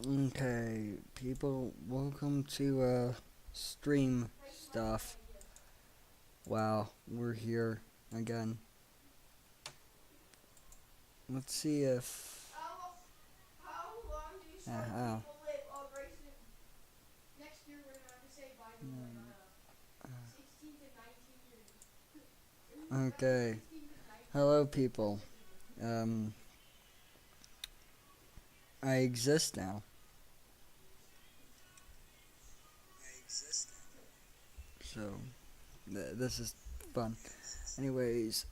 Okay, people, welcome to stream stuff. Wow, we're here again. Let's see if. How long do you sure Oh. people live? Grayson, next year we're gonna have to say bye to like 16 to 19 years. Okay. 16 to 19 Hello, years. people. Um, I exist now. So, this is fun. Anyways,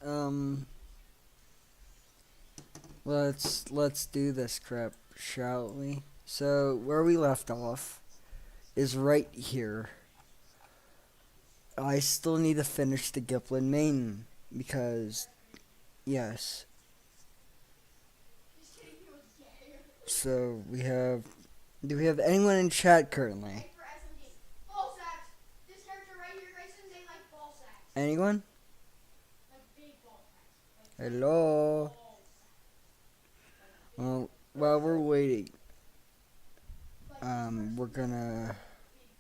let's do this crap, shall we? So, where we left off is right here. I still need to finish the Gilpin main because, yes. Just kidding, he was gay. So we have. Do we have anyone in chat currently? Hey, for SMD. Ball sacks. This character right here, Grayson, they like ball sacks. Anyone? Like big ball sacks. Like Hello. ball sacks. Well, while we're waiting, Like we're gonna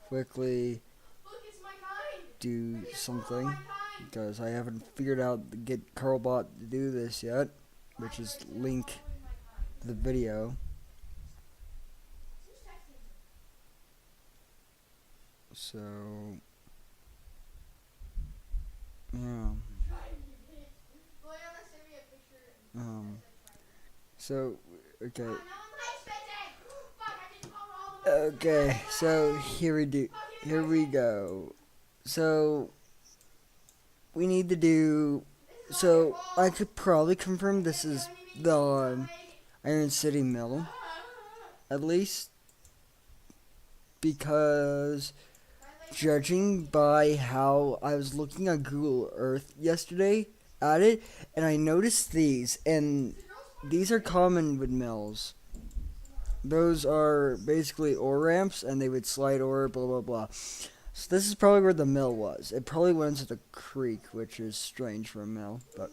quickly Look, it's my kind. do It's something my kind. because I haven't figured out to get Carlbot to do this yet, which is link the video. Who's texting me? So yeah. Well, you're gonna send me a picture. So okay. Now I'm expecting. Fuck, I didn't follow all the way. Okay. So here we do. Here we go. So we need to do. So I could probably confirm this is the Iron City Mill, at least, because judging by how I was looking on Google Earth yesterday at it, and I noticed these, and these are common with mills. Those are basically ore ramps, and they would slide ore, blah blah blah. So this is probably where the mill was. It probably went to the creek, which is strange for a mill, but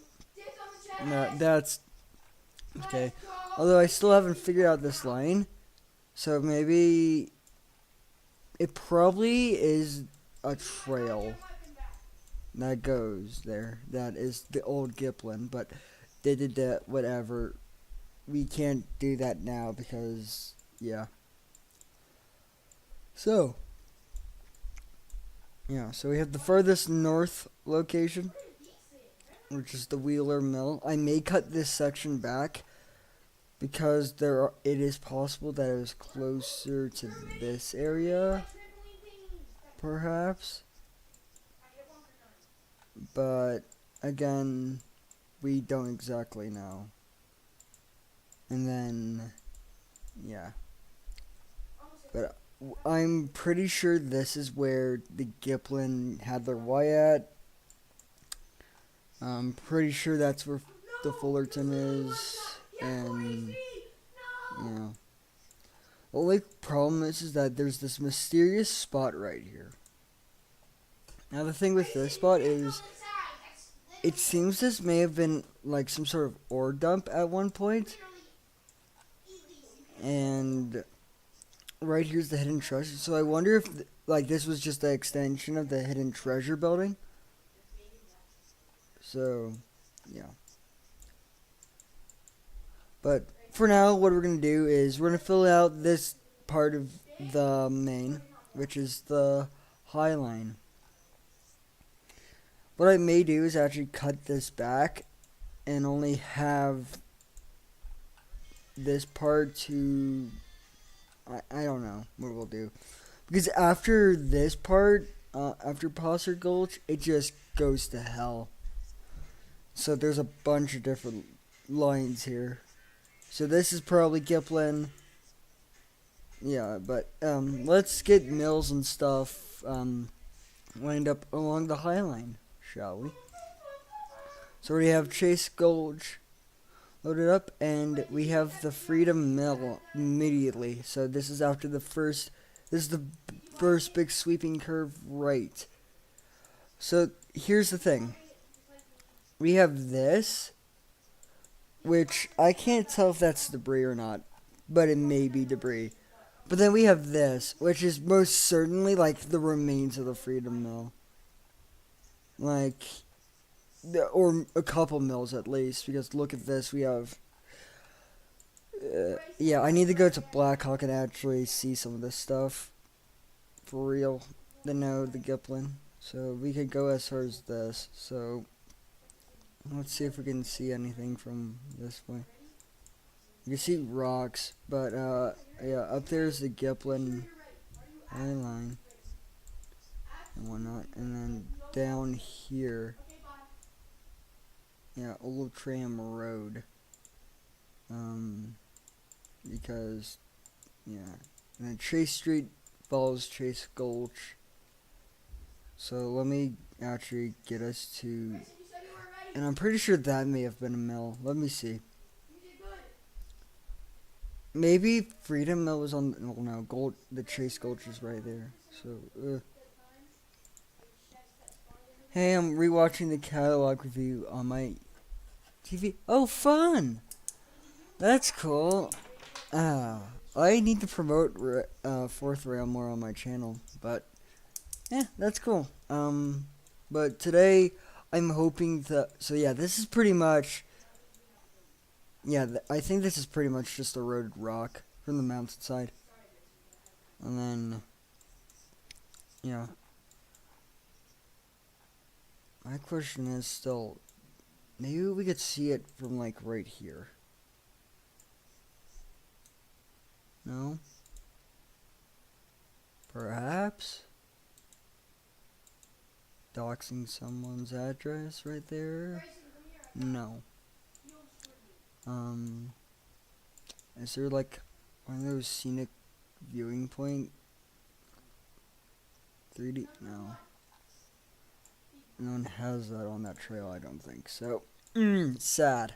no, that's okay. Although I still haven't figured out this line, so maybe it probably is a trail that goes there. That is the old Gilpin, but they did that. Whatever. We can't do that now because yeah. So yeah, so we have the furthest north location, which is the Wheeler Mill. I may cut this section back because it is possible that it was closer to this area, perhaps. But again, we don't exactly know. And then, yeah. But I'm pretty sure this is where the Gilpin had their Y at. I'm pretty sure that's where the Fullerton is. And, yeah. The only problem is that there's this mysterious spot right here. Now the thing with this spot is, it seems this may have been like some sort of ore dump at one point. And right here's the hidden treasure. So I wonder if like this was just an extension of the hidden treasure building. So, yeah. But for now, what we're going to do is we're going to fill out this part of the main, which is the highline. What I may do is actually cut this back and only have this part to... I don't know what we'll do. Because after this part, after Posser Gulch, it just goes to hell. So there's a bunch of different lines here. So this is probably Gilpin. Yeah, but let's get mills and stuff lined up along the highline, shall we? So we have Chase Gulch loaded up, and we have the Freedom Mill immediately. So this is after the first. This is the first big sweeping curve right. So here's the thing. We have this, which I can't tell if that's debris or not, but it may be debris. But then we have this, which is most certainly like the remains of the Freedom Mill. Like, or a couple mills at least, because look at this. We have. Yeah, I need to go to Blackhawk and actually see some of this stuff for real. To know the Gilpin. So we could go as far as this. So let's see if we can see anything from this point. You can see rocks, but yeah, up there's the Gilpin highline and whatnot, and then down here, yeah, Old Tram Road. Because yeah, and then Chase Street follows Chase Gulch. So let me actually get us to, and I'm pretty sure that may have been a mill. Let me see. Maybe Freedom Mill was on. Well, no, Gold. The Chase Gulch is right there. So, hey, I'm rewatching the catalog review on my TV. Oh, fun! That's cool. I need to promote Fourth Rail more on my channel, but yeah, that's cool. But today I'm hoping that. So yeah, this is pretty much. Yeah, I think this is pretty much just eroded rock from the mountainside. And then, yeah. My question is still, maybe we could see it from like right here. No? Perhaps? Doxing someone's address right there? No. Is there like one of those scenic viewing point 3D? No. No one has that on that trail, I don't think. So, sad.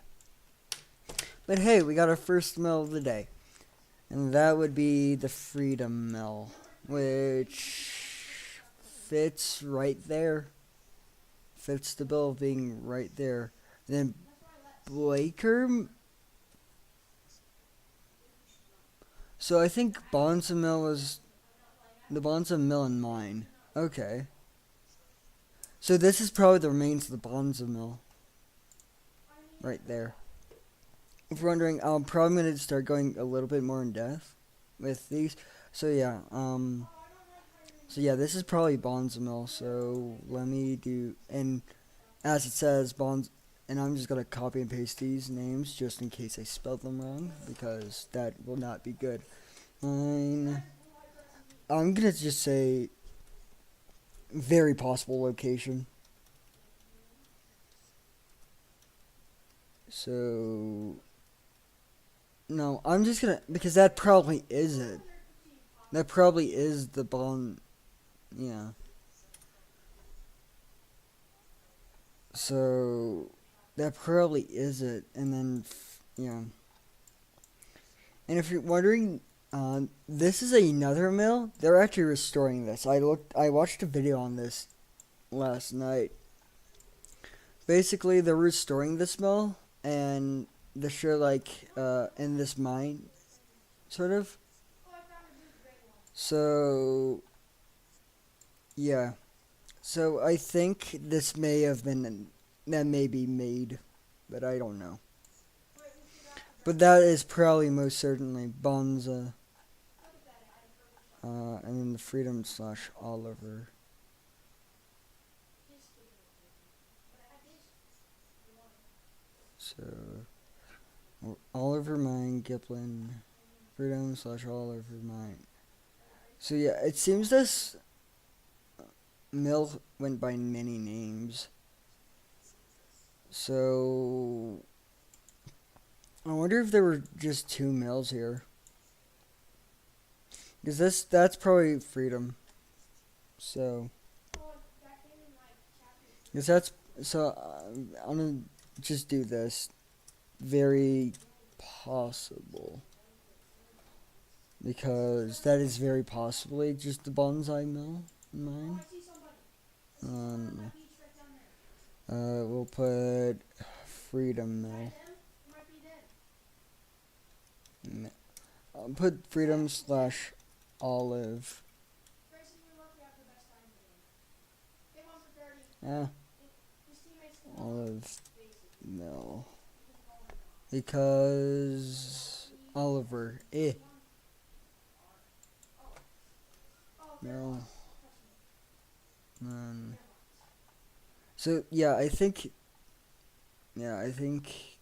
But hey, we got our first mill of the day. And that would be the Freedom Mill, which fits right there. Fits the bill of being right there. And then Blaker. So I think Bonza Mill is the Bonza Mill and mine. Okay. So this is probably the remains of the Bonza Mill. Right there. If you're wondering, I'm probably going to start going a little bit more in depth with these. So yeah, this is probably Bonza Mill. So let me do, and as it says, Bonza, and I'm just going to copy and paste these names just in case I spelled them wrong, because that will not be good. I'm going to just say very possible location. So, no, I'm just going to, because that probably is it. That probably is the Bond, yeah. So, that probably is it, and then, yeah. And if you're wondering, this is another mill. They're actually restoring this. I watched a video on this last night. Basically, they're restoring this mill, and they show like in this mine, sort of. So, yeah. So I think this may have been that may be made, but I don't know. But that is probably most certainly Bonza. And then the Freedom / Oliver. So, Oliver Mine, Gilpin, Freedom / Oliver Mine. So yeah, it seems this mill went by many names. So, I wonder if there were just 2 mills here. Because that's probably Freedom. So, because that's, so I'm going to just do this. Very possible. Because that is very possibly just the bonsai mill in mine. We'll put Freedom Mill. I'll put Freedom / olive. Grayson, you're lucky I have the best time in the game. They won for 30. Eh, His teammates olive basically. mill. Because of all the Because Oliver. Oh, No. trust me. Um, so yeah, I think. Yeah, I think.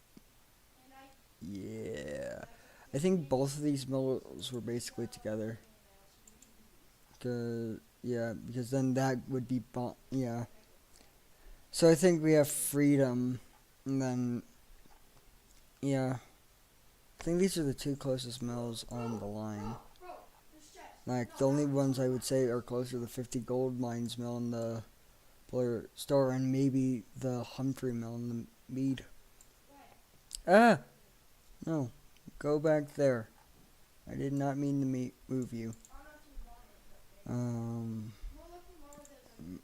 And I Yeah, I think both of these mills were basically together. Yeah, because then that would be yeah. So I think we have freedom, and then yeah, I think these are the two closest mills on the line. bro, there's chest. Like the only ones I would say are closer to the 50 Gold Mines mill and the Blair Store, and maybe the Humphrey mill and the Mead. Ah, no, go back there. I did not mean to move you.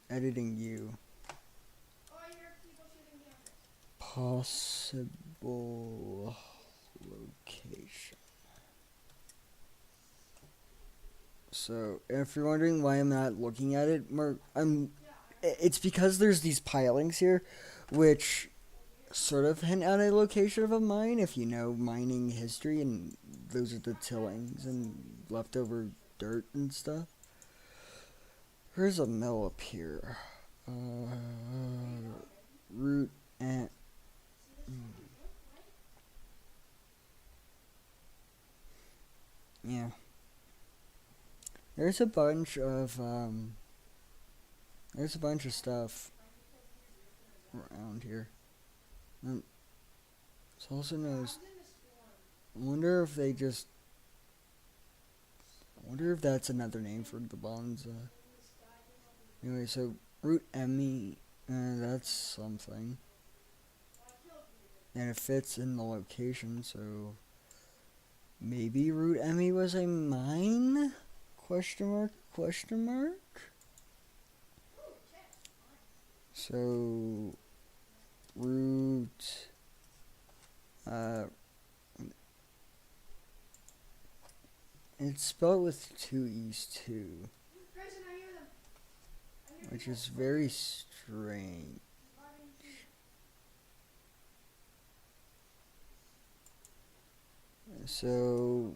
Editing you. Oh, I hear people shooting campus. Possible location. So, if you're wondering why I'm not looking at it, it's because there's these pilings here, which sort of hint at a location of a mine if you know mining history, and those are the tillings and leftover dirt and stuff. Here's a mill up here. Root and yeah. There's a bunch of stuff around here. It's also knows. I wonder if they just. I wonder if that's another name for the bonza. Anyway, so root Emmy, that's something, and it fits in the location. So maybe root Emmy was a mine? Question mark? Question mark? So root. It's spelled with two E's too, which is very strange. So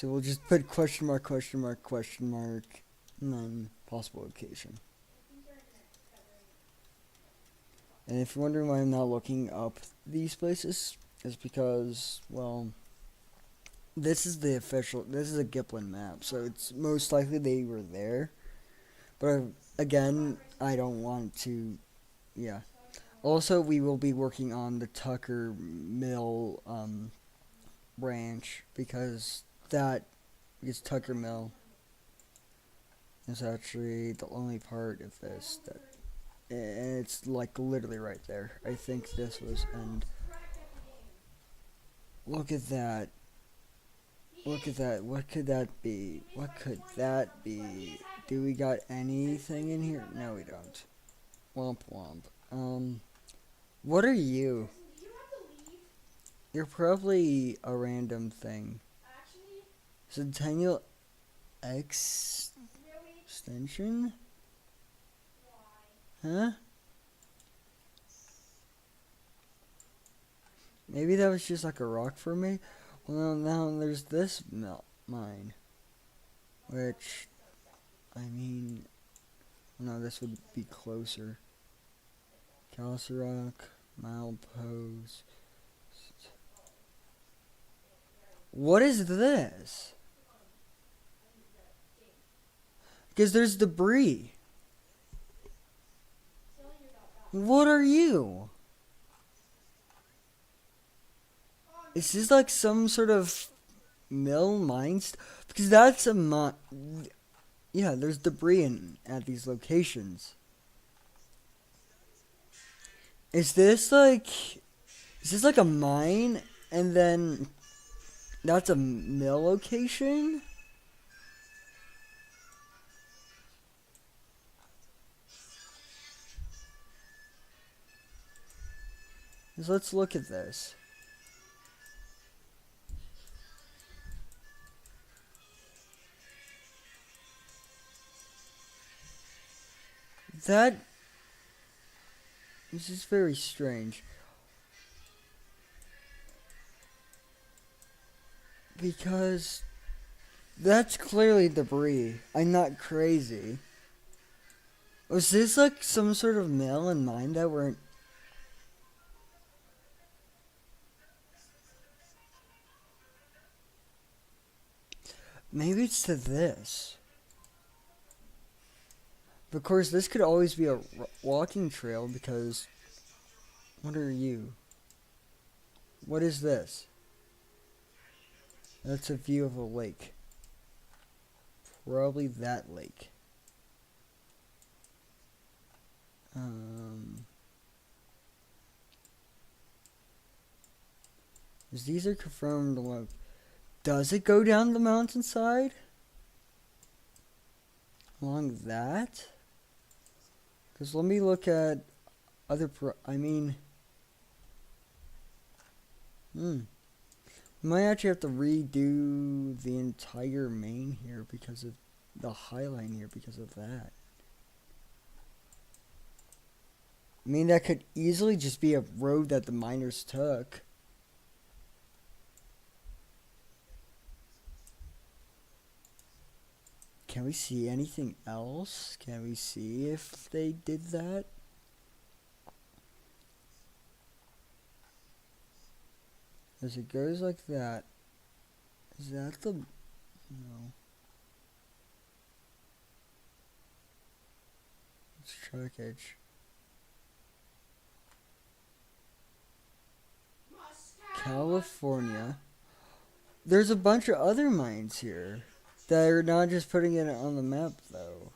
we'll just put question mark, question mark, question mark, and then possible location. And if you're wondering why I'm not looking up these places, it's because, well, this is a Gilpin map, so it's most likely they were there. But again, I don't want to, yeah. Also, we will be working on the Tucker Mill branch because Tucker Mill is actually the only part of this that, and it's like literally right there. I think this was, and look at that. Look at that. What could that be? What could that be? Do we got anything in here? No, we don't. Womp womp. What are you? You're probably a random thing. Centennial extension? Huh? Maybe that was just like a rock for me. Well, now there's this mine, which, I mean, no, this would be closer. Castle Rock, Milepost. What is this? Because there's debris. What are you? Is this like some sort of mill mine? Because that's a mine. Yeah, there's debris at these locations. Is this like a mine and then that's a mill location? So let's look at this. That this is very strange. Because that's clearly debris. I'm not crazy. Was this like some sort of mill and mine that weren't? Maybe it's to this. Of course, this could always be a walking trail because. What are you? What is this? That's a view of a lake. Probably that lake. 'Cause these are confirmed. Does it go down the mountainside? Along that? Because let me look at other. Might actually have to redo the entire main here because of the highline here because of that. I mean, that could easily just be a road that the miners took. Can we see anything else? Can we see if they did that? As it goes like that, is that the... No. It's trackage. California. There's a bunch of other mines here that are not just putting it on the map, though.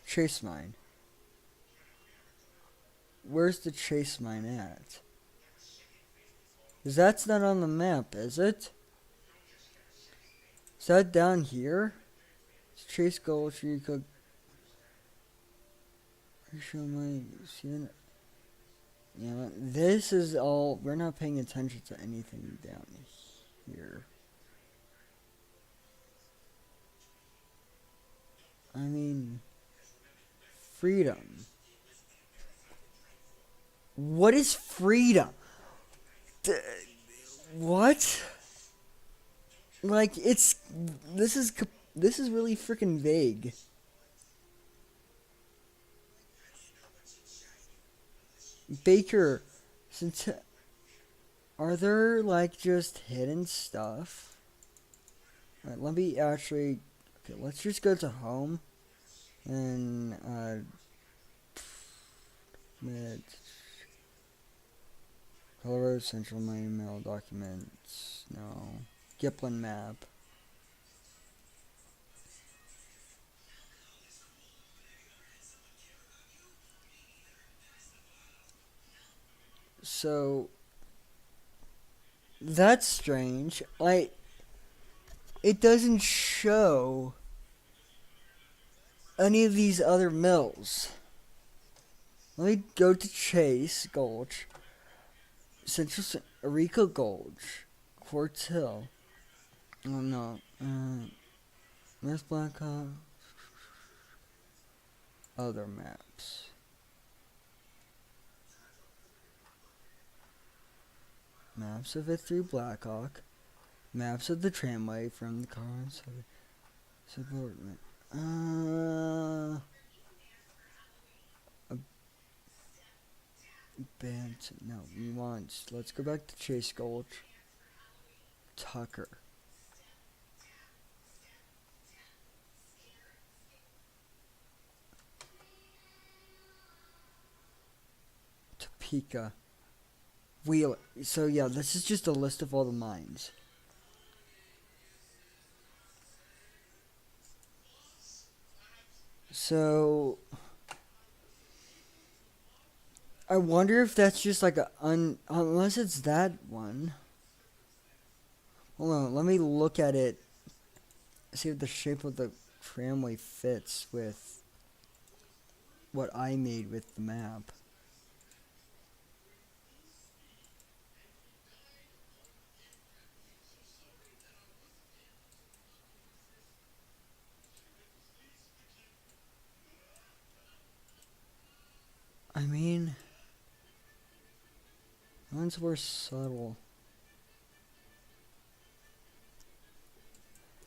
Chase mine. Where's the chase mine at? 'Cause that's not on the map, is it? Is that down here? It's Chase Gulch, you could... Show my... You know, this is all... We're not paying attention to anything down here. I mean... Freedom. What is freedom? What? Like, it's... This is really freaking vague. Baker, since... Are there, like, just hidden stuff? Alright, let me actually... Okay, let's just go to home. And, Colorado Central My Email Documents. No. Gilpin Map. So... That's strange. It doesn't show any of these other mills. Let me go to Chase Gulch, Central Arica Gulch, Quartz Hill. Oh no, where's Blackhawk? Other maps. Maps of it through Blackhawk. Maps of the tramway from the car subordinate. No, we want. Let's go back to Chase Gulch. Tucker. Topeka. Wheeler. So yeah, this is just a list of all the mines. So I wonder if that's just like unless it's that one. Hold on, let me look at it. See if the shape of the tramway fits with what I made with the map. I mean, mine's more subtle.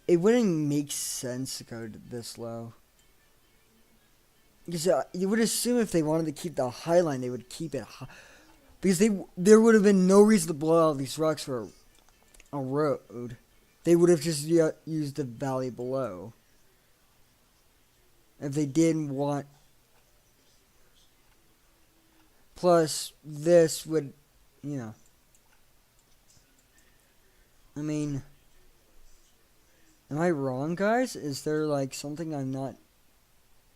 It wouldn't make sense to go to this low. Because you would assume if they wanted to keep the high line, they would keep it high. Because there would have been no reason to blow out these rocks for a road. They would have just used the valley below. If they didn't want. Plus, this would, you know. I mean, am I wrong, guys? Is there like something I'm not.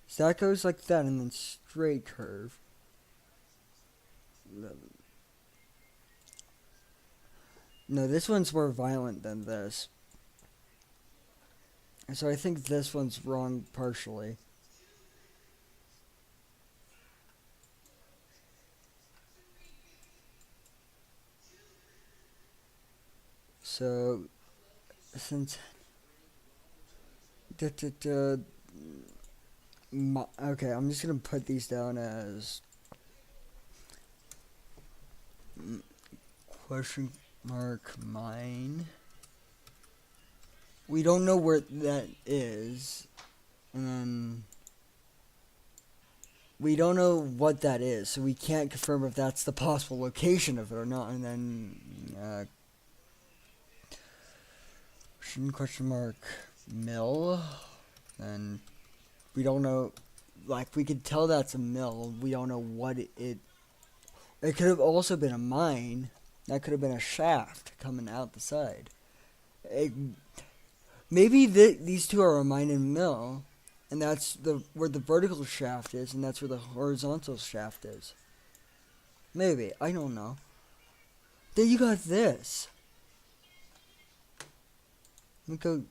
So that goes like that and then straight curve. No, this one's more violent than this. So I think this one's wrong partially. So, since... Okay, I'm just going to put these down as... question mark mine. We don't know where that is. And then... we don't know what that is, so we can't confirm if that's the possible location of it or not. And then... question mark mill. And we don't know... like, we could tell that's a mill. We don't know what it could have also been a mine. That could have been a shaft coming out the side. Maybe these two are a mine and mill, and that's where the vertical shaft is, and that's where the horizontal shaft is. Maybe. I don't know. Then you got this. Let me go...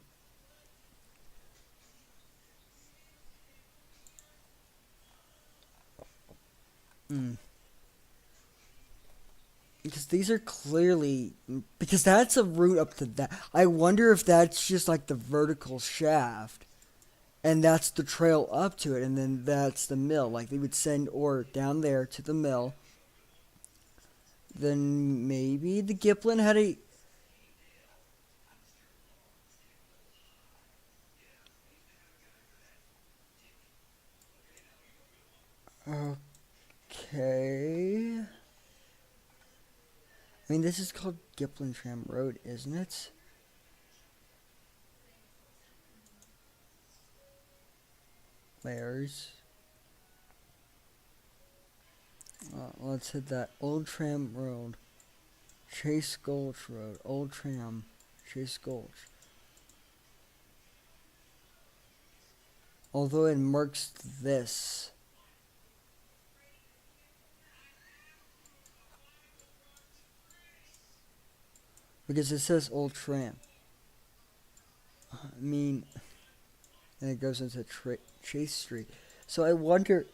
Because these are clearly... because that's a route up to that. I wonder if that's just like the vertical shaft. And that's the trail up to it. And then that's the mill. Like they would send ore down there to the mill. Then maybe the Gilpin had a... okay... I mean, this is called Gilpin Tram Road, isn't it? Layers. Let's hit that. Old Tram Road. Chase Gulch Road. Old Tram. Chase Gulch. Although it marks this. Because it says Old Tram. I mean, and it goes into Chase Street. So I wonder...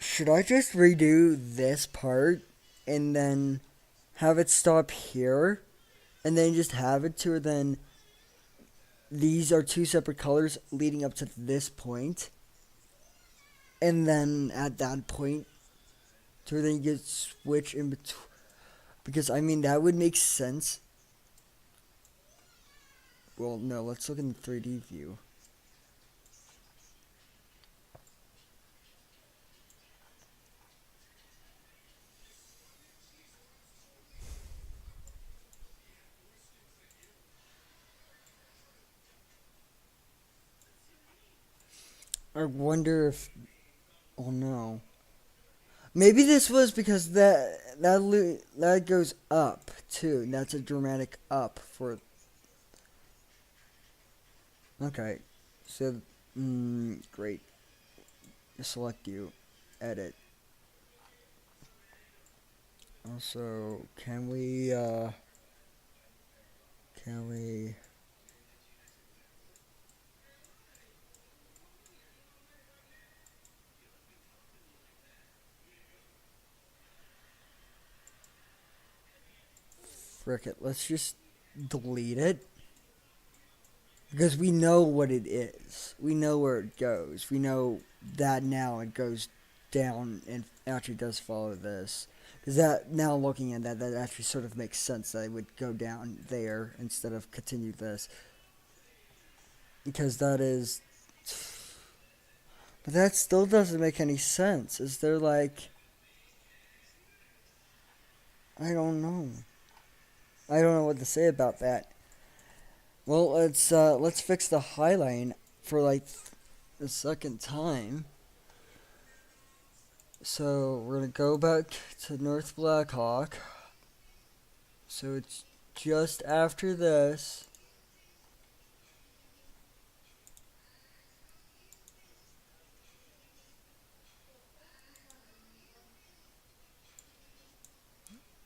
should I just redo this part and then have it stop here? And then just have it to then... these are two separate colors leading up to this point. And then at that point, to then you get switch in between. Because, I mean, that would make sense. Well, no, let's look in the 3D view. I wonder if... oh no. Maybe this was because that goes up too. That's a dramatic up for... okay. So, great. Select you. Edit. Also, can we... frick it, let's just delete it. because we know what it is. We know where it goes. We know that now it goes down and actually does follow this. Because that now looking at that, that actually sort of makes sense that it would go down there instead of continue this. Because that is, but that still doesn't make any sense. Is there like, I don't know. I don't know what to say about that. Well, let's fix the highline for like the second time. So we're gonna go back to North Blackhawk. So it's just after this.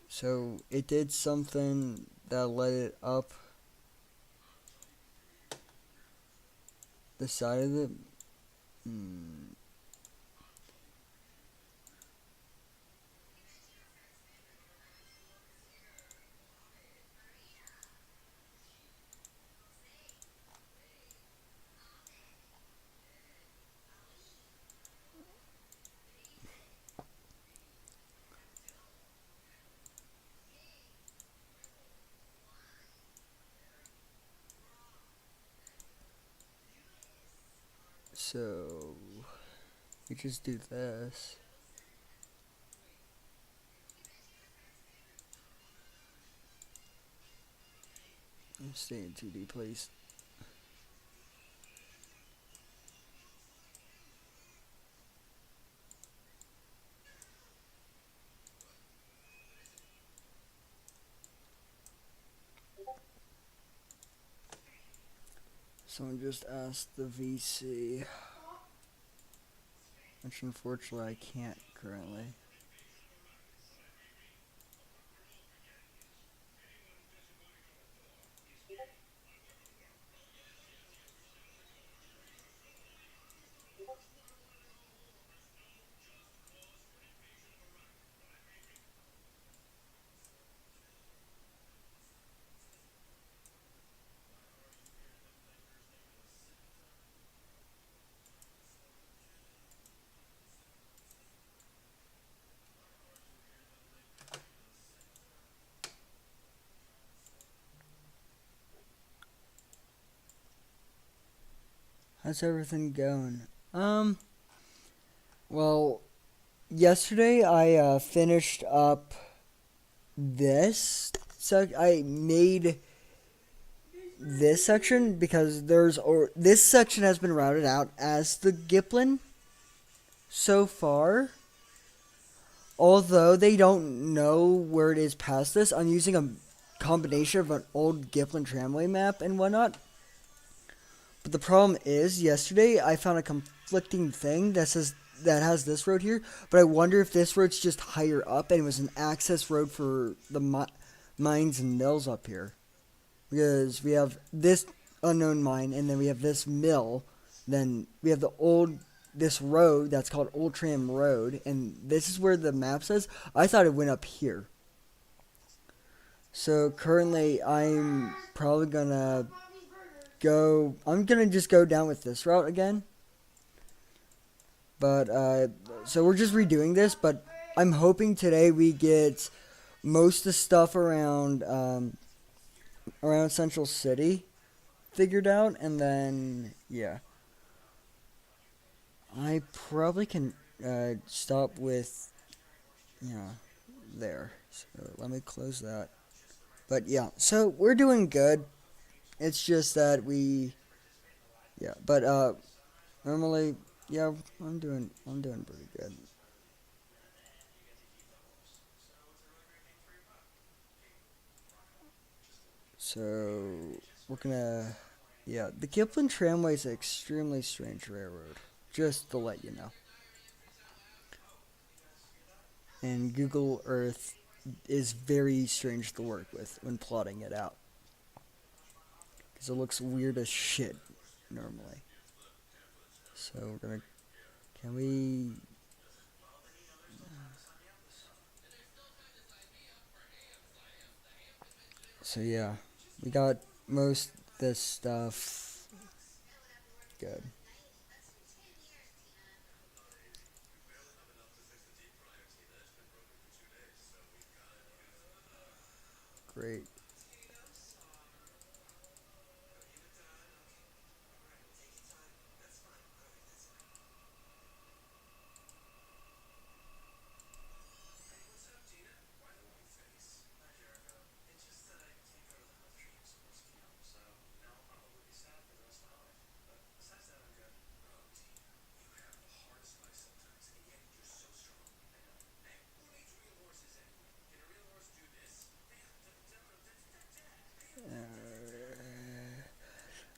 So it did something that led it up the side of the. Hmm. So we just do this. Stay in 2D, please. Someone just asked the VC, which unfortunately I can't currently. How's everything going? Well, yesterday I finished up this. I made this section because this section has been routed out as the Gilpin so far. Although they don't know where it is past this, I'm using a combination of an old Gilpin Tramway map and whatnot. But the problem is, yesterday I found a conflicting thing that has this road here, but I wonder if this road's just higher up and it was an access road for the mines and mills up here. Because we have this unknown mine, and then we have this mill, then we have this road that's called Old Tram Road, and this is where the map says. I thought it went up here. So currently I'm probably gonna I'm gonna just go down with this route again. But so we're just redoing this, but I'm hoping today we get most of the stuff around Central City figured out, and then yeah, I probably can stop with there. So let me close that. But yeah, so we're doing good. It's just that but normally, yeah, I'm doing pretty good. So we're gonna, yeah, the Gilpin Tramway is an extremely strange railroad. Just to let you know. And Google Earth is very strange to work with when plotting it out because it looks weird as shit normally. So we're gonna, can we? So yeah, we got most of this stuff. Good. Great.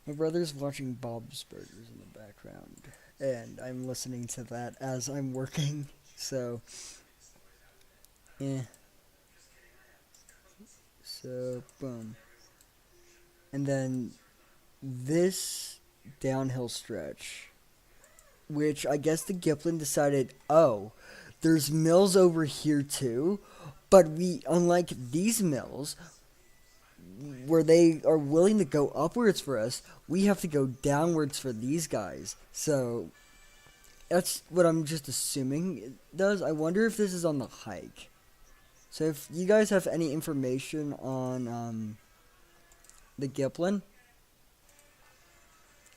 My brother's watching Bob's Burgers in the background, and I'm listening to that as I'm working. So, yeah. So, boom. And then this downhill stretch, which I guess the Gilpin decided, oh, there's mills over here too, but we, unlike these mills, where they are willing to go upwards for us, we have to go downwards for these guys. So that's what I'm just assuming it does. I wonder if this is on the hike. So if you guys have any information on the Gilpin,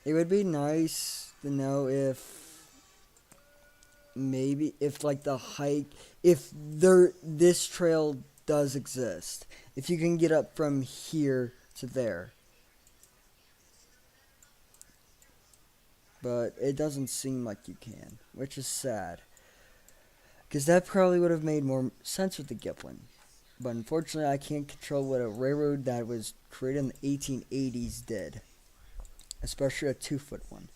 it would be nice to know if maybe if like the hike, if there this trail does exist, if you can get up from here to there. But it doesn't seem like you can, which is sad. Because that probably would have made more sense with the Gilpin. But unfortunately, I can't control what a railroad that was created in the 1880s did, especially a 2-foot one.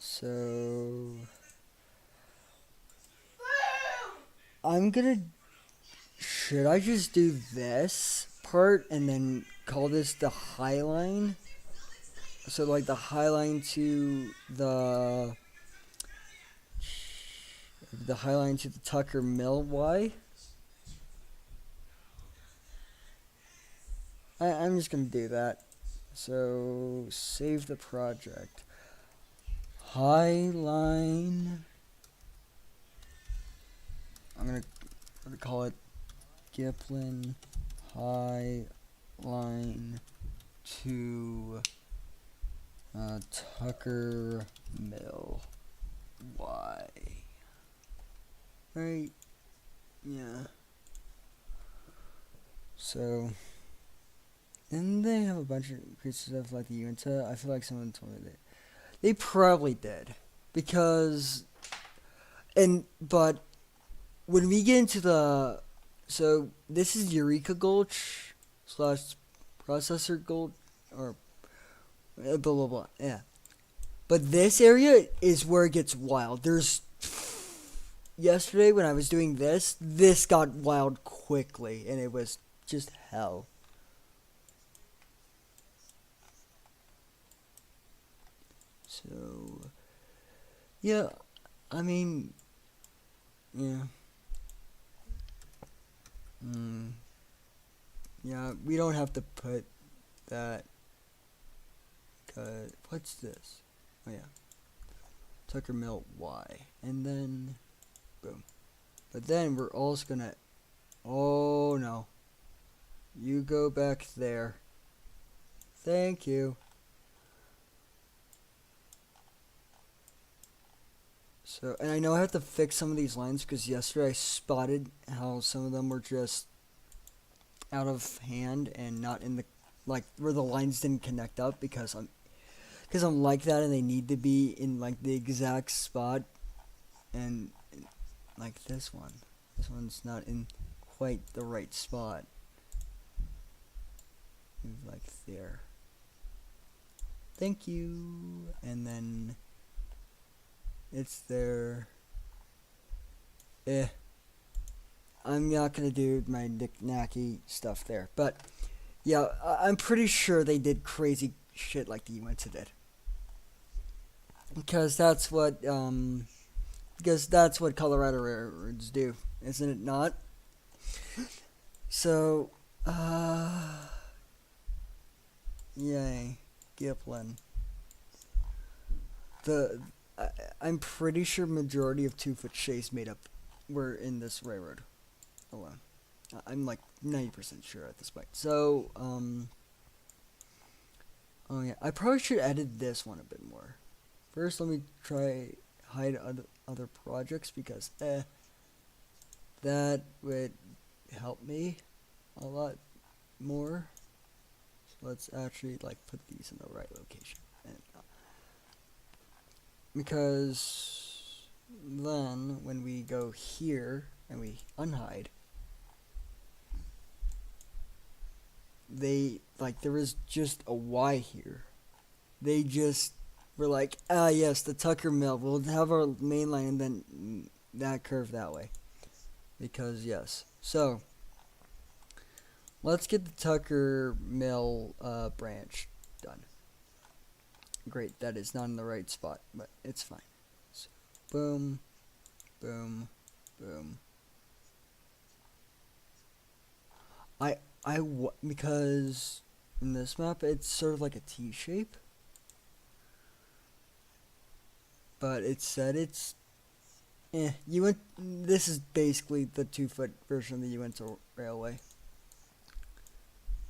So I'm gonna. Should I just do this part and then call this the highline? So like the highline to the highline to the Tucker Mill Y. I'm just gonna do that. So save the project. Highline. I'm gonna call it Gilpin Highline to Tucker Mill Y. Right? Yeah. So, didn't they have a bunch of creatures of like the Uinta? I feel like someone told me that. They probably did. Because, but when we get into so this is Eureka Gulch slash Processor Gulch, or blah blah blah, yeah. But this area is where it gets wild. Yesterday when I was doing this got wild quickly, and it was just hell. So, yeah, I mean, yeah. Yeah, we don't have to put that. What's this? Oh, yeah. Tucker Mill Y. And then, boom. But then we're also gonna. Oh, no. You go back there. Thank you. So, and I know I have to fix some of these lines because yesterday I spotted how some of them were just out of hand and not in the, like, where the lines didn't connect up because I'm like that and they need to be in like the exact spot, and like this one's not in quite the right spot. Like there. Thank you. And then it's there. I'm not gonna do my knick-knacky stuff there, but yeah, I'm pretty sure they did crazy shit like the Uinta did. because that's what Colorado railroads do, isn't it not? So, yay, Gilpin. The I, I'm pretty sure majority of 2 foot shays made up were in this railroad alone. I'm like 90% sure at this point. So, oh yeah, I probably should edit this one a bit more. First, let me try hide other projects because that would help me a lot more. So let's actually like put these in the right location, and, because then when we go here and we unhide, they like there was just a Y here. They just were like, ah, yes, the Tucker Mill. We'll have our main line and then that curve that way. Because, yes. So, let's get the Tucker Mill branch done. Great, that is not in the right spot, but it's fine. So, boom, boom, boom. Because in this map, it's sort of like a T shape. But it said it's this is basically the 2 foot version of the Uinta Railway.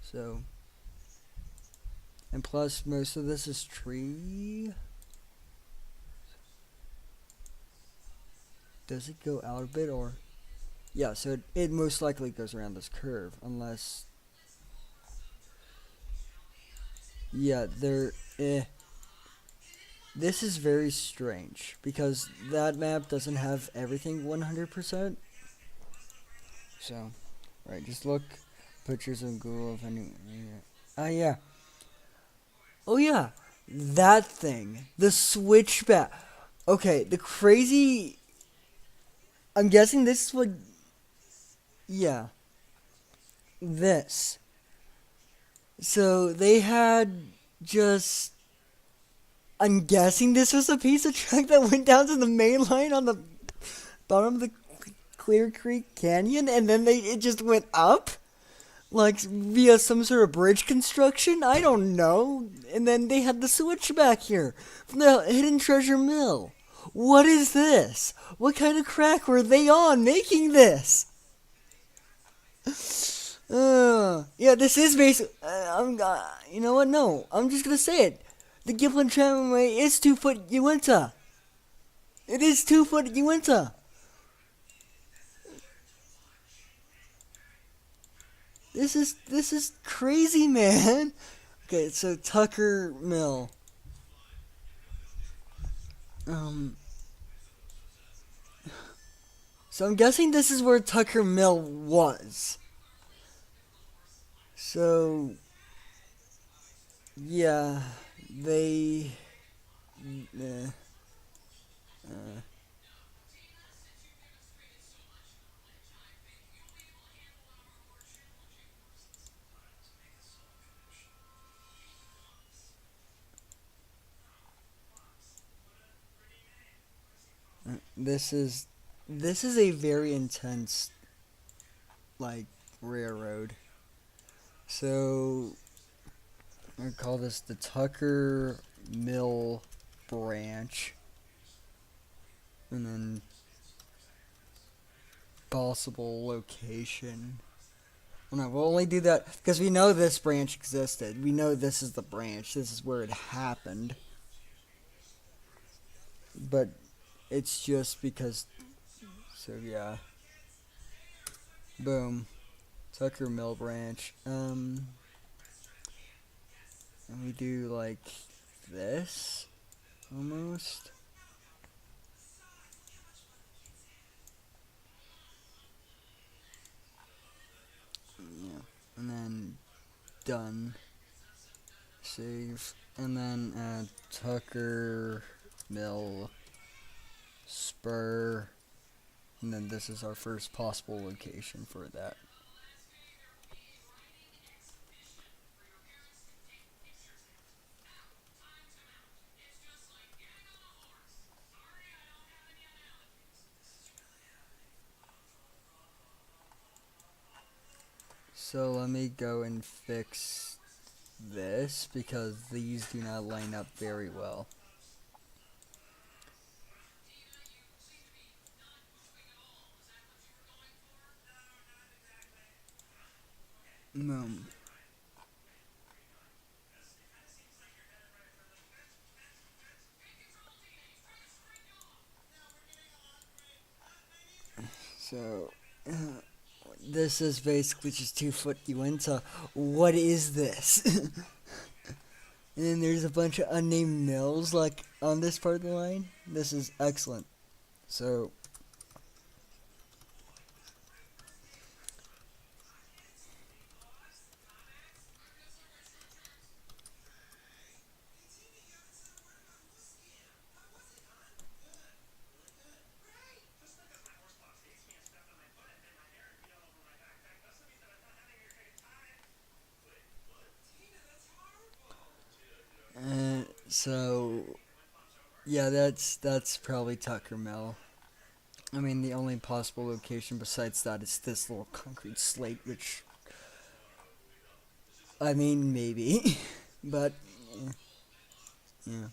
So, and plus most of this is tree. Does it go out a bit or? Yeah, so it most likely goes around this curve unless. Yeah, this is very strange because that map doesn't have everything 100%. So, right, just look pictures of Google of any. Yeah. Oh yeah, that thing, the switchback. Okay, the crazy. I'm guessing this is what. Yeah, this. So they had just. I'm guessing this was a piece of track that went down to the main line on the bottom of the Clear Creek Canyon, and then it just went up, like via some sort of bridge construction. I don't know. And then they had the switchback here from the Hidden Treasure Mill. What is this? What kind of crack were they on making this? Yeah, this is basic. You know what? No, I'm just gonna say it. The Gilpin Tramway is 2 foot Uinta. It is 2 foot Uinta. This is crazy, man. Okay, so Tucker Mill. Um, so I'm guessing this is where Tucker Mill was. So, yeah, they. Uh, uh, this is a very intense like railroad. So I call this the Tucker Mill branch, and then possible location. Well, no, we'll only do that because we know this branch existed. We know this is the branch. This is where it happened. But it's just because. So yeah. Boom. Tucker Mill branch. And we do like this almost. Yeah. And then done. Save. And then add Tucker Mill Spur. And then this is our first possible location for that. So let me go and fix this because these do not line up very well. Boom. So this is basically just 2 foot you into what is this? And then there's a bunch of unnamed mills like on this part of the line. This is excellent. So so yeah, that's probably Tucker Mill. I mean, the only possible location besides that is this little concrete slate, which I mean maybe, but yeah.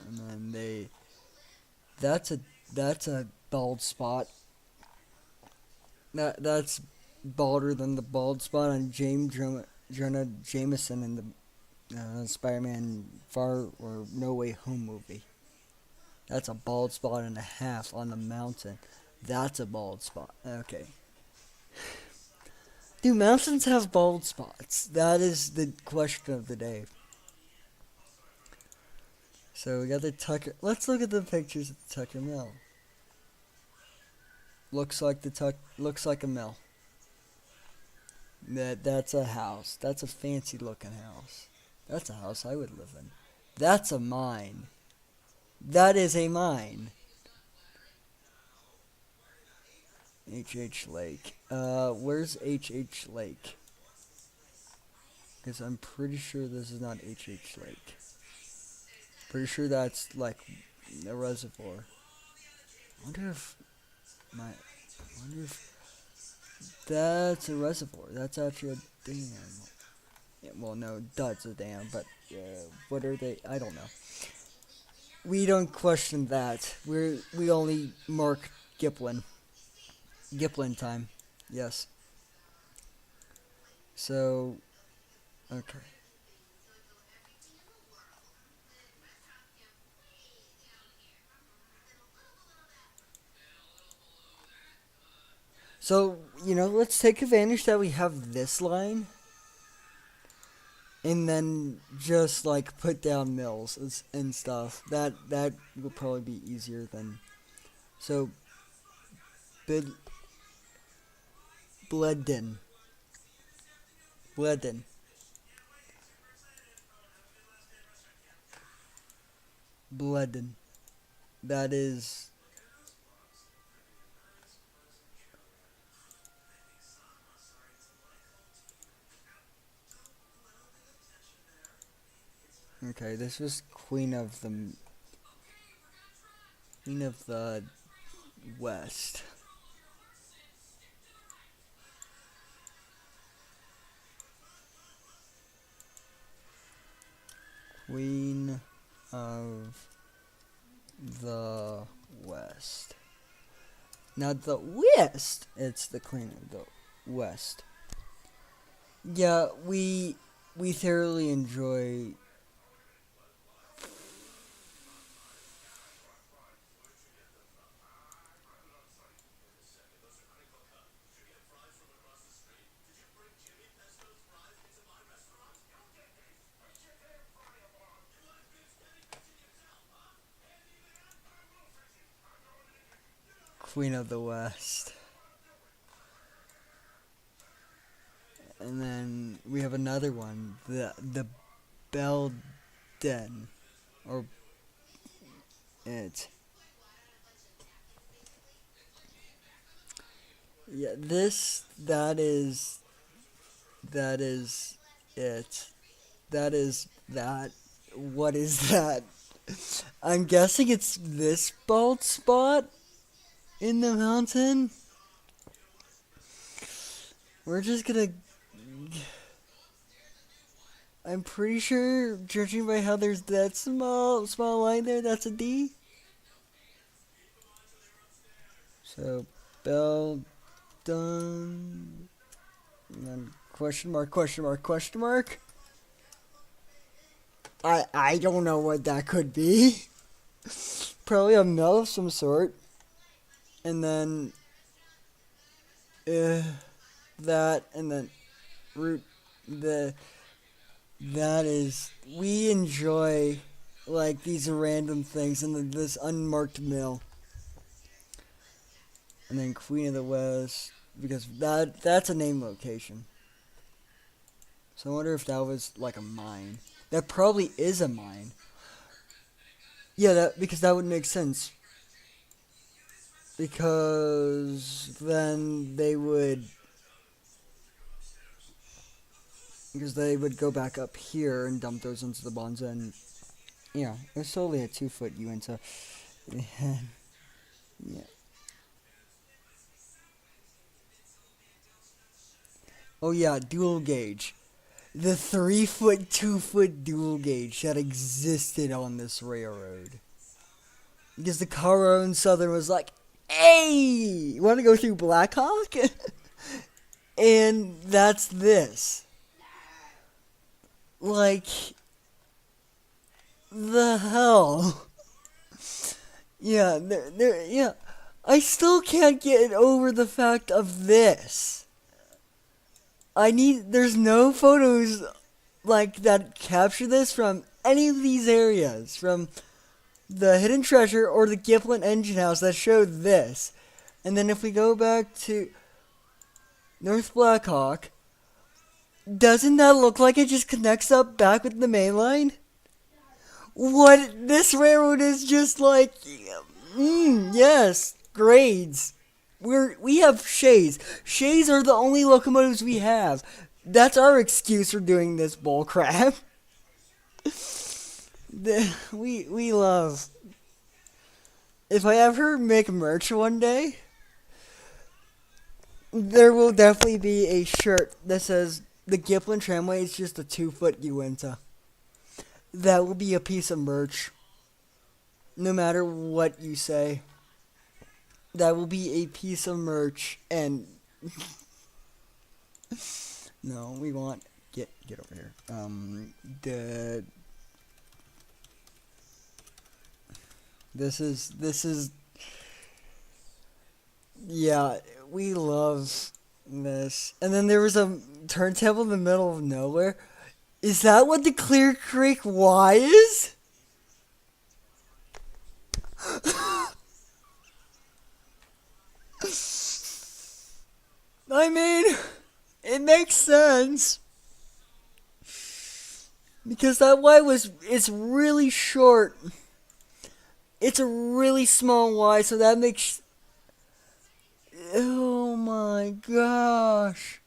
And then that's a that's a bald spot. That's balder than the bald spot on Jonah Jameson in the Spider-Man Far or No Way Home movie. That's a bald spot and a half on the mountain. That's a bald spot. Okay. Do mountains have bald spots? That is the question of the day. So we got the Tucker. Let's look at the pictures of the Tucker Mill. Looks like a mill. That's a house. That's a fancy looking house. That's a house I would live in. That's a mine. That is a mine. H Lake. Where's H Lake? Because I'm pretty sure this is not H Lake. Pretty sure that's like a reservoir. I wonder if that's a reservoir. That's actually a dam. Yeah, well, no, that's a dam, but what are they? I don't know. We don't question that. We only mark Gilpin. Gilpin time. Yes. So, okay. So, let's take advantage that we have this line and then just like put down mills and stuff. That will probably be easier than so bid Bledden. Bledden. Bledden. That is okay. This was Queen of the West. Queen of the West. Not the West. It's the Queen of the West. Yeah, we thoroughly enjoy. Queen of the West. And then we have another one, the Belden, or it. Yeah, that is it. That is that. What is that? I'm guessing it's this bald spot in the mountain. We're just gonna. I'm pretty sure, judging by how there's that small line there, that's a D. So, bell done. And then question mark, question mark, question mark. I don't know what that could be. Probably a mill of some sort. And then that, and then root the that is, we enjoy like these random things and this unmarked mill. And then Queen of the West, because that's a name location. So I wonder if that was like a mine. That probably is a mine. Yeah, that because that would make sense. Because then they would go back up here and dump those into the bonds, and yeah, it's solely a 2 foot Uinta. Yeah. Oh yeah, dual gauge. The 3 foot, 2 foot dual gauge that existed on this railroad. Because the car owned Southern was like, hey, you want to go through Blackhawk? And that's this. Like, the hell? Yeah, yeah. I still can't get over the fact of this. There's no photos like that capture this from any of these areas, from the Hidden Treasure or the Gilpin Engine House that showed this. And then if we go back to North Blackhawk, doesn't that look like it just connects up back with the main line? What this railroad is just like, yes, grades. We have shays. Shays are the only locomotives we have. That's our excuse for doing this bull crap. We love. If I ever make merch one day, there will definitely be a shirt that says the Gilpin Tramway is just a 2 foot Uinta. That will be a piece of merch. No matter what you say. That will be a piece of merch, and no, we want get over here. The this is yeah, we love this. And then there was a turntable in the middle of nowhere. Is that what the Clear Creek Y is? I mean, it makes sense. Because that Y it's really short. It's a really small Y, so that makes... Oh my gosh.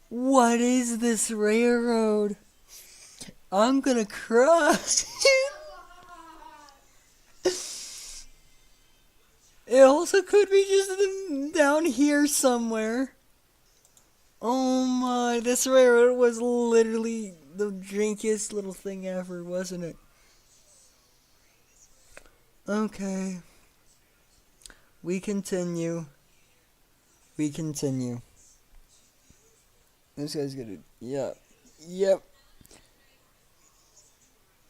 What is this railroad? I'm gonna cry. It also could be just down here somewhere. Oh my, this railroad was literally the drinkiest little thing ever, wasn't it? Okay. We continue. This guy's gonna... Yep.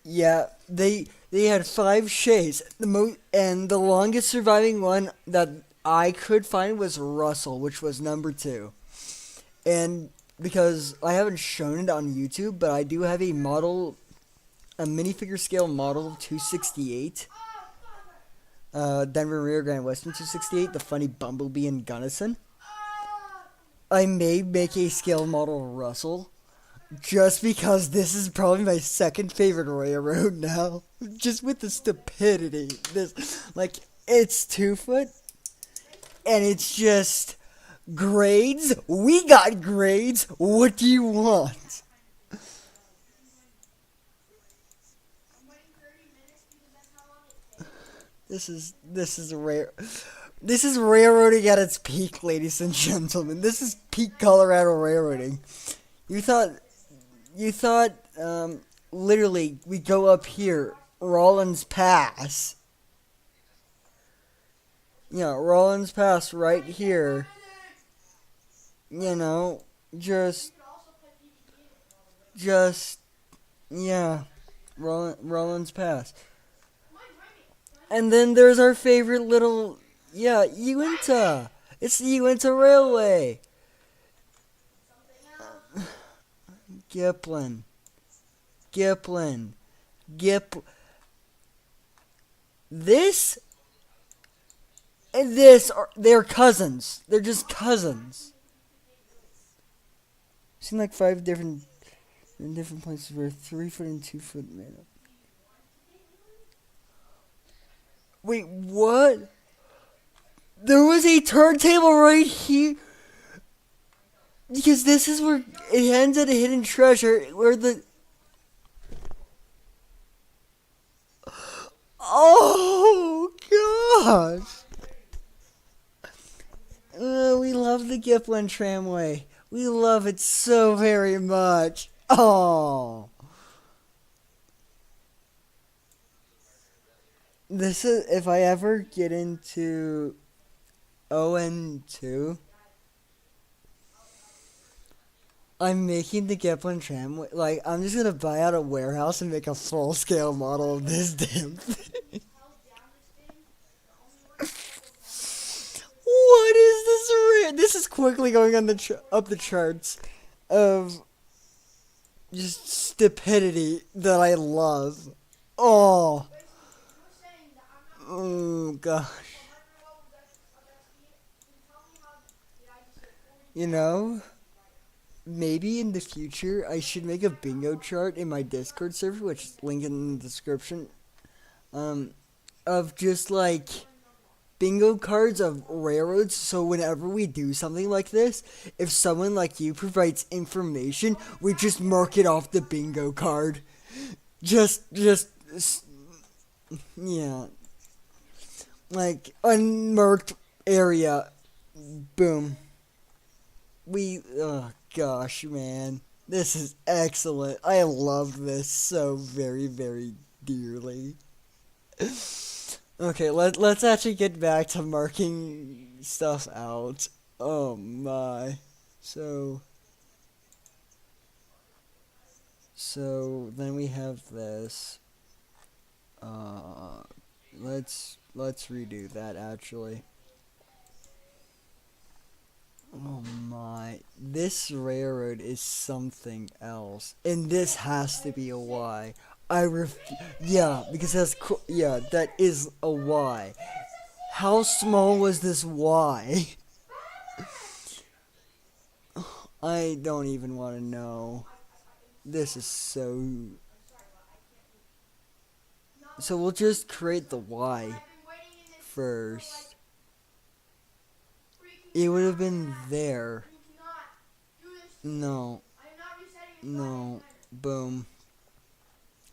Yeah, they had 5 shays. And the longest surviving one that I could find was Russell, which was number 2. And because I haven't shown it on YouTube, but I do have a minifigure scale model 268. Denver Rear Grand Western 268, the funny Bumblebee in Gunnison. I may make a scale model Russell. Just because this is probably my second favorite railroad now. Just with the stupidity. It's 2 foot. And it's just grades. We got grades. What do you want? This is rare. This is railroading at its peak, ladies and gentlemen. This is peak Colorado railroading. You thought you thought literally we go up here, Rollins Pass. Yeah, Rollins Pass right here. You know, just just yeah, Rollins Pass. And then there's our favorite little yeah, Uinta. It's the Uinta Railway. Gilpin. Gilpin. Gip. This and this are they're cousins. They're just cousins. Seen like five different in different places where 3 foot and 2 foot made up. Wait, what? There was a turntable right here. Because this is where it ends at a hidden treasure where the oh gosh. We love the Gilpin Tramway. We love it so very much. Oh. This is if I ever get into ON2, I'm making the Gilpin Tramway. Like, I'm just gonna buy out a warehouse and make a full scale model of this damn thing. What is this? This is quickly going on up the charts of just stupidity that I love. Oh, oh gosh. You know, maybe in the future I should make a bingo chart in my Discord server, which is linked in the description. Of just like bingo cards of railroads, so whenever we do something like this, if someone like you provides information, we just mark it off the bingo card. Just yeah, like unmarked area. Boom. Oh gosh, man, this is excellent. I love this so very very dearly. Okay, let's actually get back to marking stuff out. Oh my. So so then we have this. Uh let's redo that actually. Oh my. This railroad is something else. And this has to be a Y. Yeah, because yeah, that is a Y. How small was this Y? I don't even want to know. This is so we'll just create the Y first. It would have been there. No. No. Boom.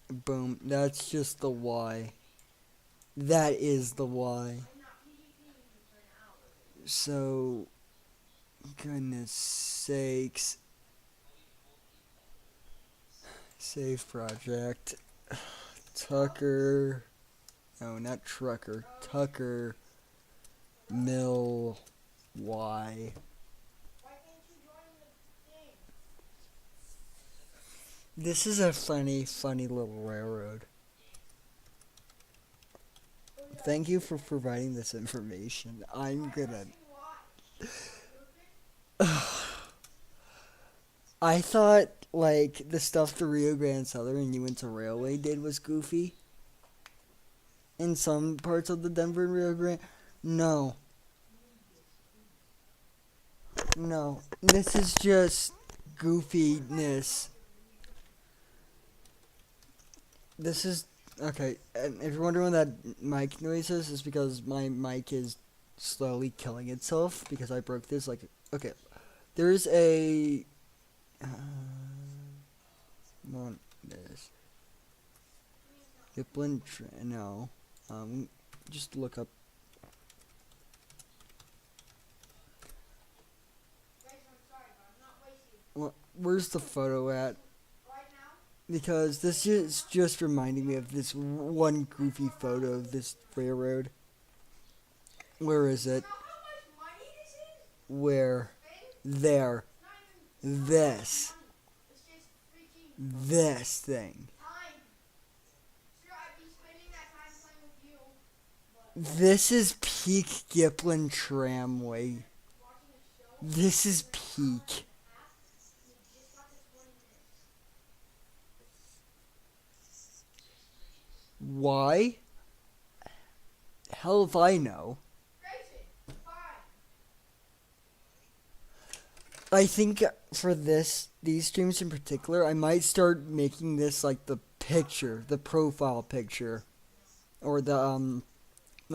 Boom. That's just the Y. That is the Y. So, goodness sakes. Save project. Tucker. No, not Trucker. Tucker. Mill. Y. This is a funny little railroad. Thank you for providing this information. I'm gonna. I thought like the stuff the Rio Grande Southern Uinta Railway did was goofy. In some parts of the Denver and Rio Grande, no, no. This is just goofiness. This is okay. And if you're wondering what that mic noise is, it's because my mic is slowly killing itself because I broke this. Like, okay, there's a. Want this. No. Just look up. Where's the photo at? Because this is just reminding me of this one goofy photo of this railroad. Where is it? Where? There. This. This thing. This is peak Gilpin Tramway. This is peak. Why? Hell if I know. I think for these streams in particular, I might start making this like the picture, the profile picture, or the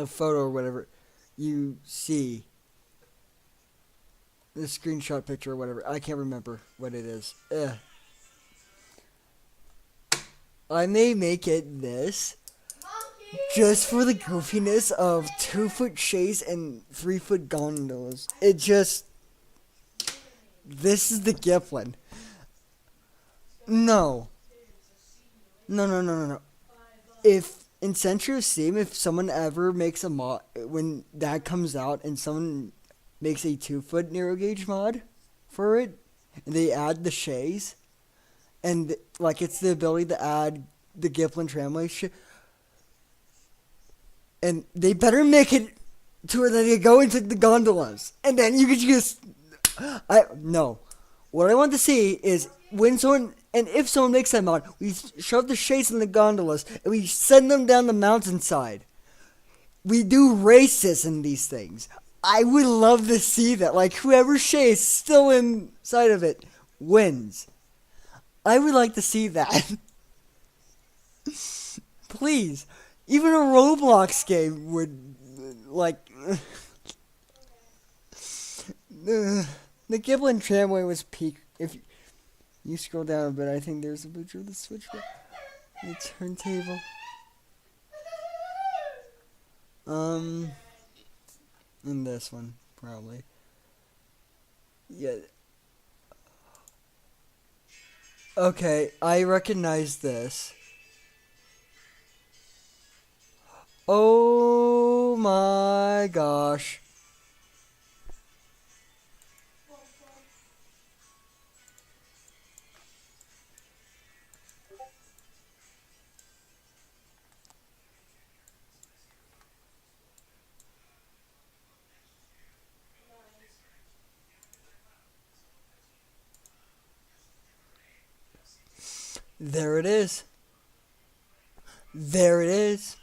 photo or whatever you see. The screenshot picture or whatever. I can't remember what it is. I may make it this just for the goofiness of 2-foot chase and 3-foot gondolas. It just. This is the Gilpin. No. No. If in Century Steam, if someone ever makes a mod, when that comes out and someone makes a 2-foot narrow gauge mod for it, and they add the shays, and like it's the ability to add the Gilpin Tramway and they better make it to where they go into the gondolas, and then you could just. No. What I want to see is when someone, and if someone makes that mod, we shove the shades in the gondolas and we send them down the mountainside. We do races in these things. I would love to see that. Like, whoever shays still inside of it wins. I would like to see that. Please. Even a Roblox game would, like. The Gilpin Tramway was peak. If you scroll down a bit, I think there's a picture of the switchback. The turntable. And this one, probably. Yeah. Okay, I recognize this. Oh my gosh. There it is. There it is.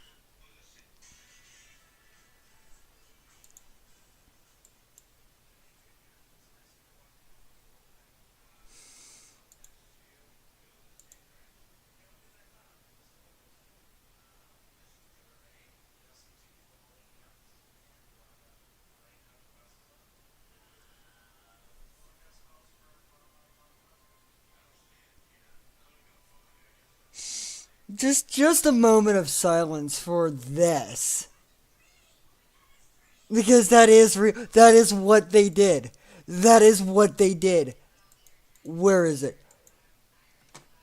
Just a moment of silence for this. Because that is what they did. That is what they did. Where is it?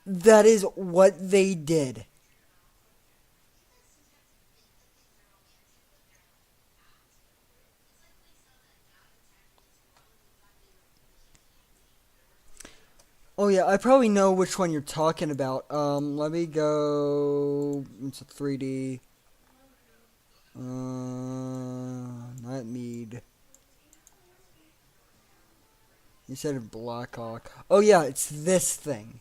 That is what they did. Oh yeah, I probably know which one you're talking about. Let me go. It's a 3D. Not Mead. You said Blackhawk. Oh yeah, it's this thing.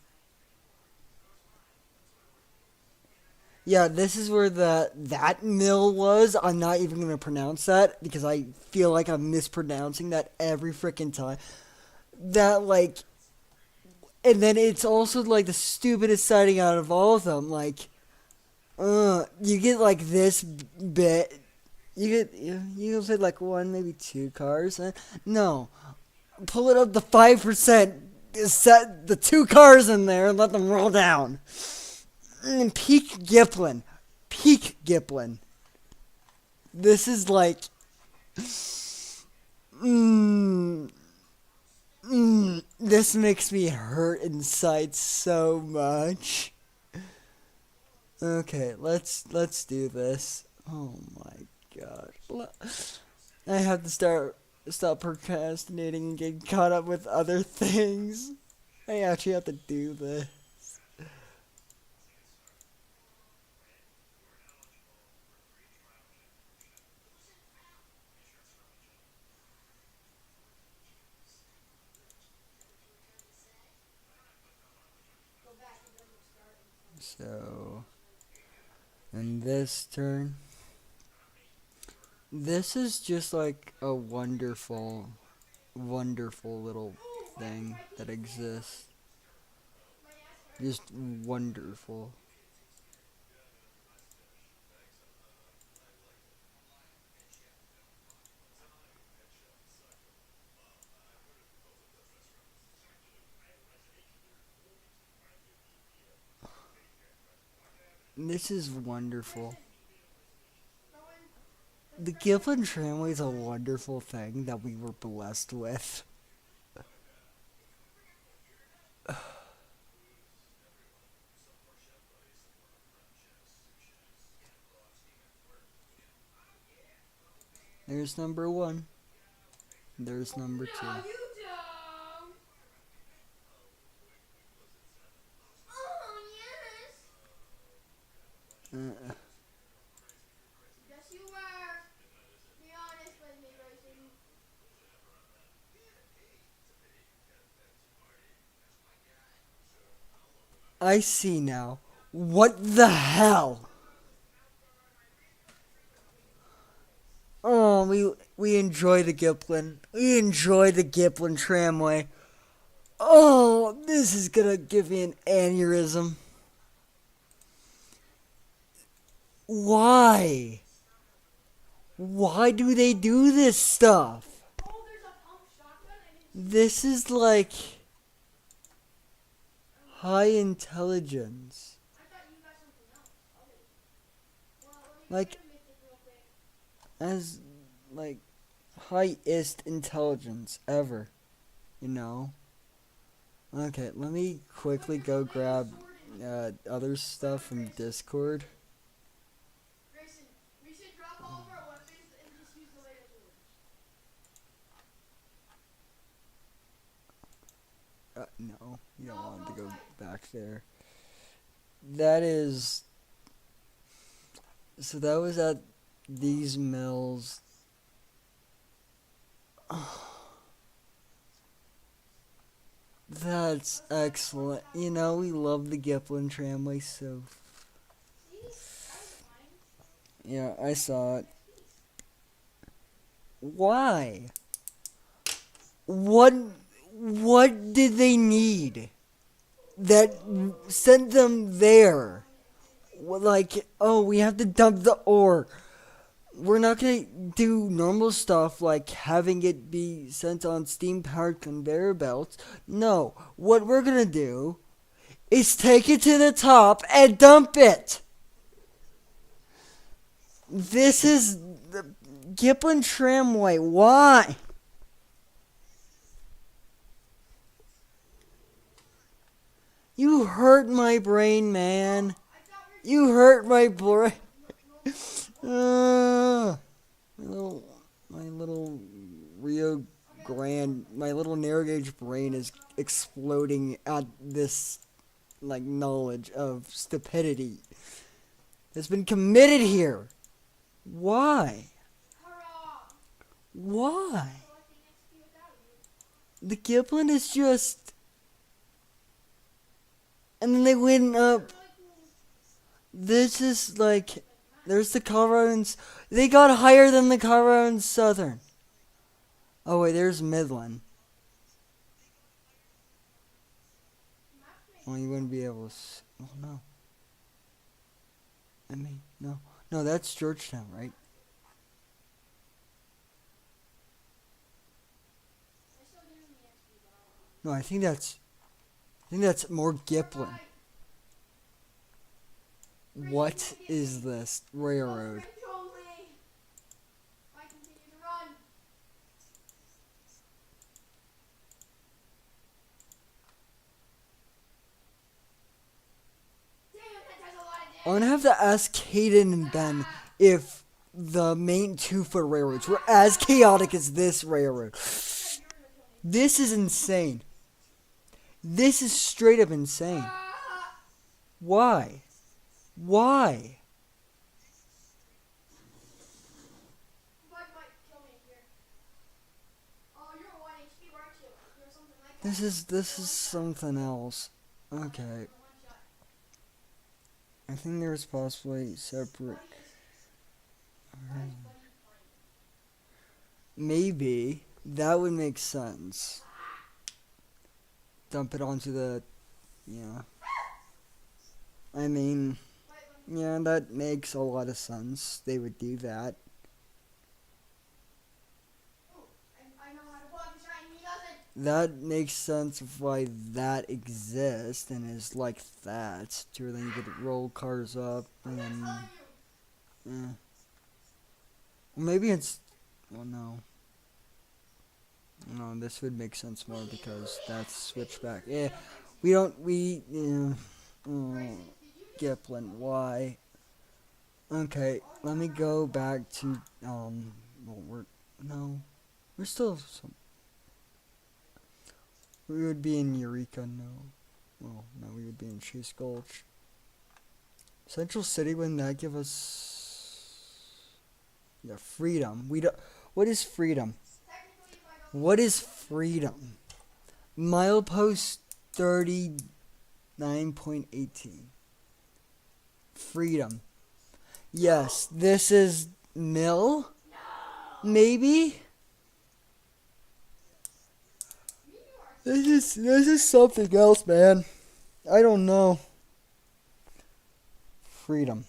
Yeah, this is where that mill was. I'm not even gonna pronounce that because I feel like I'm mispronouncing that every freaking time. That like, and then it's also like the stupidest sighting out of all of them. Like, you get like this bit. You fit like one, maybe two cars. No, pull it up to 5%. Set the 2 cars in there and let them roll down. And peak Gilpin. Peak Gilpin. This is like, mm, this makes me hurt inside so much. Okay, let's do this. Oh my god. I have to stop procrastinating and get caught up with other things. I actually have to do this. Go back and then we'll start. So, and this turn. This is just like a wonderful, wonderful little thing that exists. Just wonderful. This is wonderful. The Gilpin Tramway is a wonderful thing that we were blessed with. There's number one. There's number two. No, you don't. Oh, yes. Uh, Yes, you were. Be honest with me, Grayson. I see now. What the hell? Oh, we enjoy the Gilpin. We enjoy the Gilpin Tramway. Oh, this is gonna give me an aneurysm. Why? Why do they do this stuff? Oh, there's a pump shotgun. This is like high intelligence. I thought you got something else. Okay. Well, let me Like get a mythic real quick. as like highest intelligence ever, you know. Okay, let me quickly go grab other stuff from Discord. Grayson, we should drop all of our weapons and just use the laser sword. No, you don't want to go back there. That is. So that was at these mills. That's excellent. You know, we love the Gilpin Tramway, so. See? That was fine. Yeah, I saw it. Why? What did they need that sent them there? Like, oh, we have to dump the ore. We're not gonna do normal stuff like having it be sent on steam-powered conveyor belts. No, what we're gonna do is take it to the top and dump it. This is the Gilpin Tramway. Why? You hurt my brain, man. You hurt my brain. My little Rio Grande, my little narrow gauge brain is exploding at this like knowledge of stupidity that's been committed here. Why? Hurrah! Why? Collecting XP without you. The Gilpin is just, and then they went up. This is like, there's the Colorado and they got higher than the Colorado and Southern. Oh wait, there's Midland. Well, you wouldn't be able to. Oh no. I mean, no, that's Georgetown, right? No, I think that's more Gilpin. What is this railroad? I'm gonna have to ask Caden and Ben if the main 2-foot railroads were as chaotic as this railroad. This is insane. This is straight up insane. Why? Why? This is something else. Okay. I think there's possibly separate. Maybe that would make sense. Dump it onto the. Yeah. I mean, yeah, that makes a lot of sense. They would do that. That makes sense of why that exists and is like that. To where then you could roll cars up and then. Well, maybe it's. Well, no. No, this would make sense more because that's switchback. Yeah, we don't. We. Yeah. Gilpin, why? Okay, let me go back to. Well, we're still. We would be in Eureka, no. Well, no, we would be in Chase Gulch. Central City, wouldn't that give us... Yeah, freedom. We don't... What is freedom? What is freedom? Milepost 39.18. Freedom. Yes, this is Mill? Maybe? This is something else, man. I don't know. Freedom.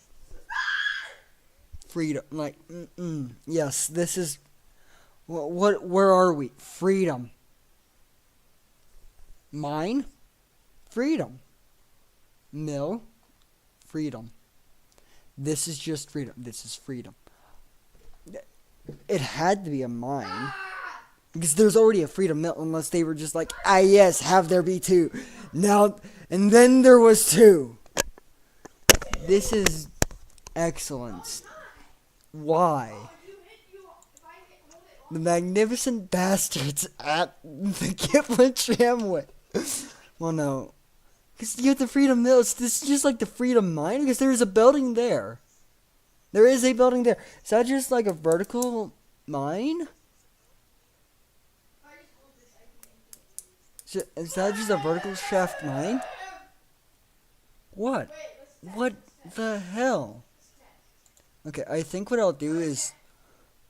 Freedom. Like, yes, this is... Where are we? Freedom. Mine? Freedom. Mill? Freedom. This is just freedom. This is freedom. It had to be a mine. Because there's already a freedom mill, unless they were just like, yes, have there be two. Now, and then there was two. This is excellence. Why? The magnificent bastards at the Gilpin Tramway. Well, no. Because you have the freedom mill. This is just like the freedom mine, because there is a building there. There is a building there. Is that just like a vertical mine? Is that just a vertical shaft mine? What? What the hell? Okay, I think what I'll do is,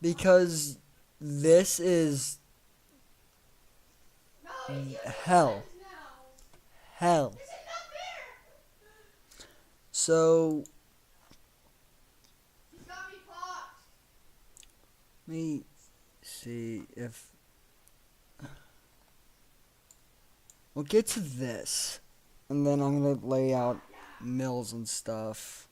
because this is hell. Hell. So, let me see if... We'll get to this, and then I'm going to lay out mills and stuff,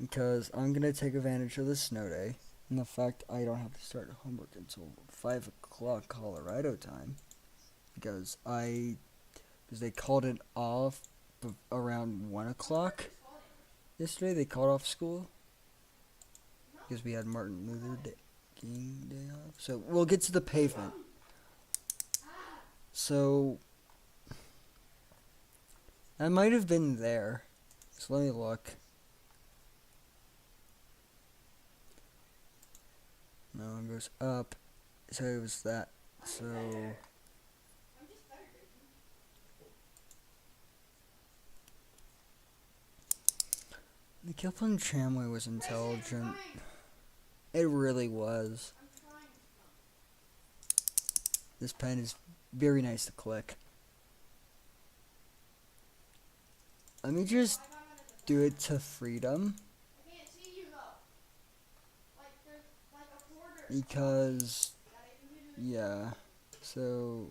because I'm going to take advantage of the snow day, and the fact I don't have to start homework until 5 o'clock Colorado time, because they called it off around 1 o'clock yesterday. They called off school, because we had Martin Luther King Day off. So, we'll get to the pavement. So, I might have been there. So let me look. No, it goes up. So it was that. So, the Gilpin Tramway was intelligent. It really was. This pen is very nice to click. Let me just do it to freedom. Because, yeah. So,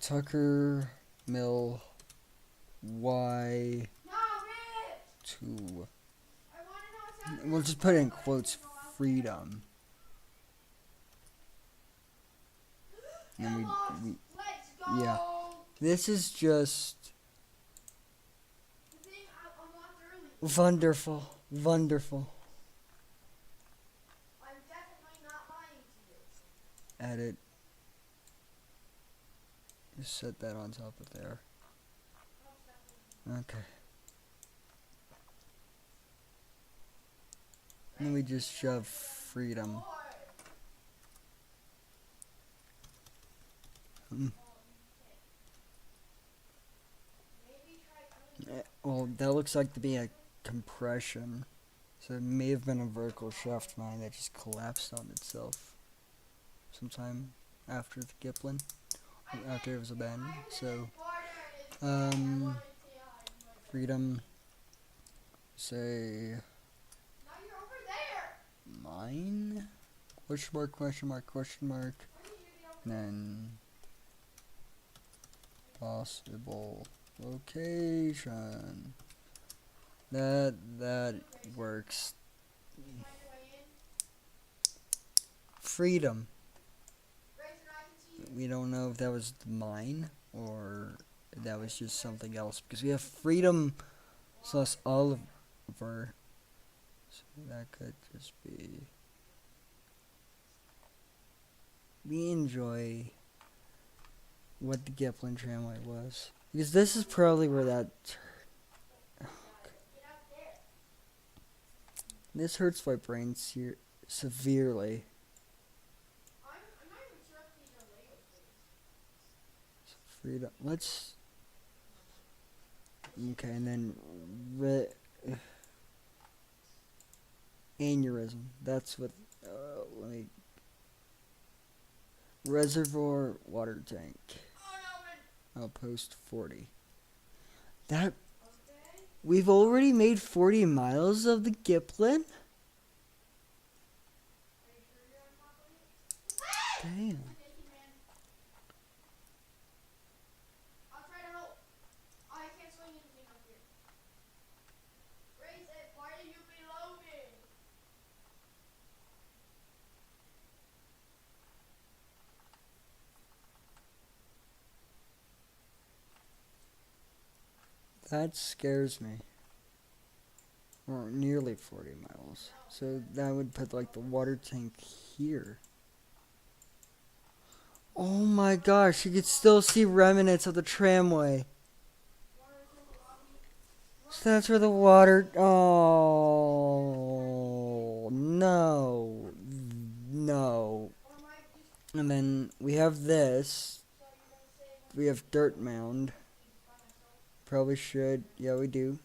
Tucker, Mill, Y2. We'll just put in quotes, freedom. And we yeah. This is just The thing I unlocked early. wonderful. Wonderful. I'm definitely not lying to you. Edit. Just set that on top of there. Most definitely. Okay. And then we just shove freedom. More. Mm. Okay. Maybe try doing Well, that looks like to be a compression. So it may have been a vertical shaft mine that just collapsed on itself sometime after the Gilpin, after it was abandoned. So, freedom, say, Now you're over there. mine? Question mark, question mark, question mark. When did you get over And then, possible location. That works. Did you find your way in? Freedom. Razor, I can see you. We don't know if that was the mine or if that was just something else because we have freedom plus Oliver. So that could just be. We enjoy what the Gilpin Tramway was because this is probably where that. Get up there. This hurts my brain severely. I'm not even sure if these are Lego things. Freedom. Let's. Okay, and then aneurysm. That's what. Let me. Reservoir water tank. Oh no, man. Outpost 40. That Okay. we've already made 40 miles of the Gilpin. Are you sure you're on top of it? Damn. Naked man. I'll try to help. I can't swing anything up here. Raise it. Why are you below me? That scares me. Or nearly 40 miles. So that would put like the water tank here. Oh my gosh, you could still see remnants of the tramway. So that's where the water. Oh no, no. Or am I just And then we have this. so you're gonna say once We have dirt mound. by myself? Probably should. Yeah, we do.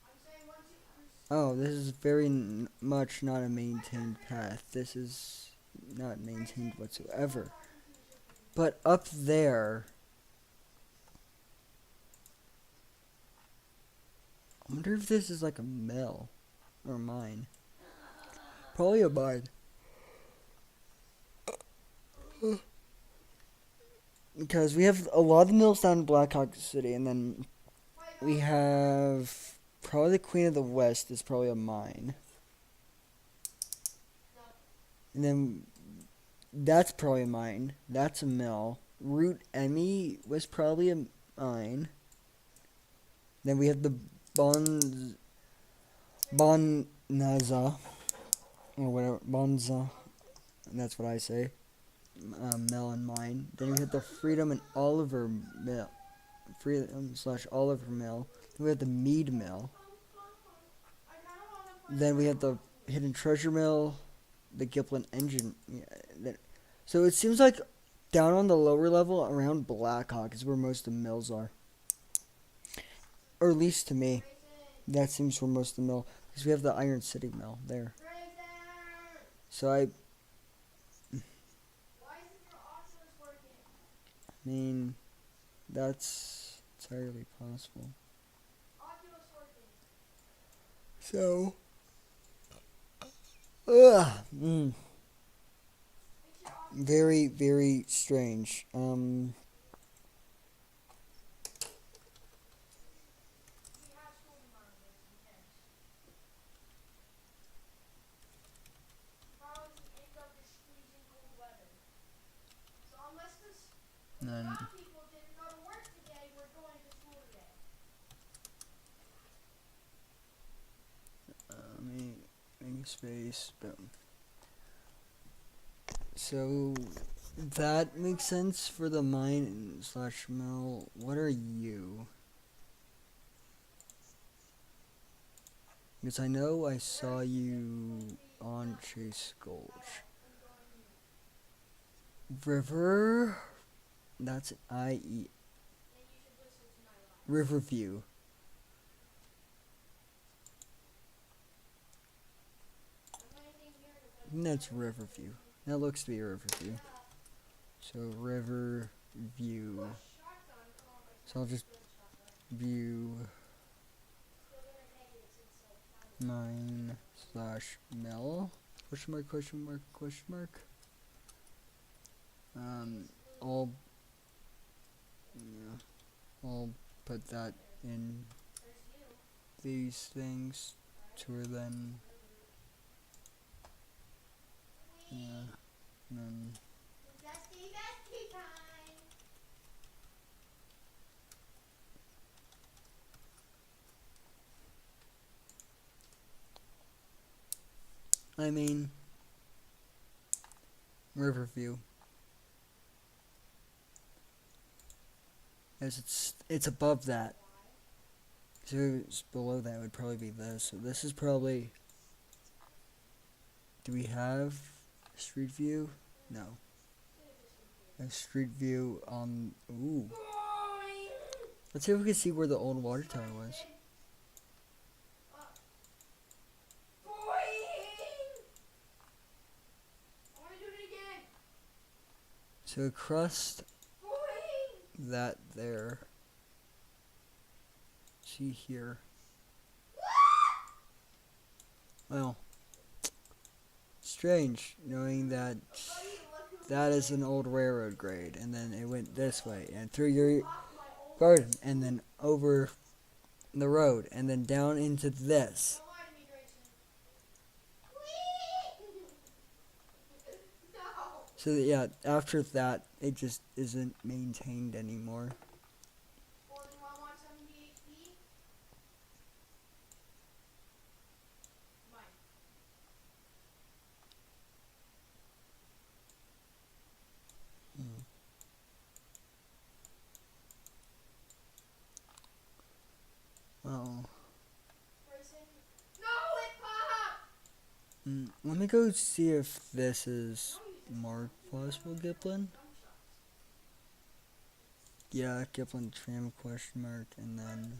I'm saying once you Oh, this is very much not a maintained path. This is not maintained whatsoever. But up there. I wonder if this is like a mill or a mine. Probably a mine. Because we have a lot of mills down in Blackhawk City, and then we have probably the Queen of the West is probably a mine. And then that's probably a mine. That's a mill. Route Emmy was probably a mine. Then we have the Bonnaza, or whatever, Bonza, and that's what I say, mill and mine. Then we have the Freedom and Oliver mill, Freedom / Oliver mill. Then we have the Mead mill. Then we have the Hidden Treasure mill, the Gilpin engine. So it seems like down on the lower level around Blackhawk is where most of the mills are. Or at least to me, that seems where most of the mill. Because we have the Iron City mill there. So Why isn't your Oculus working? mean, that's entirely possible. Oculus working. So, Fix your Oculus. very, very strange. We have school tomorrow. It's intense. Tomorrow is the end of this freezing cold weather. So unless the space, boom. So that makes sense for the mine slash mill. What are you? Because I know I saw you on Chase Gulch. River, that's IE. Riverview. I think that's Riverview. That looks to be Riverview. So Riverview. So I'll just view mine slash mill. Question mark, question mark, question mark. I'll put that in these things to her then. Yeah, and then I mean Riverview. As it's above that. So it's below that would probably be this. So this is probably. Do we have street view? No. A street view on. Ooh. Let's see if we can see where the old water tower was. So across that there. See here. Well, strange knowing that that is an old railroad grade, and then it went this way and through your garden, and then over the road, and then down into this. So yeah, after that, it just isn't maintained anymore. Well, let me go see if this is marked possible Gilpin. Yeah, Gilpin Tram question mark, and then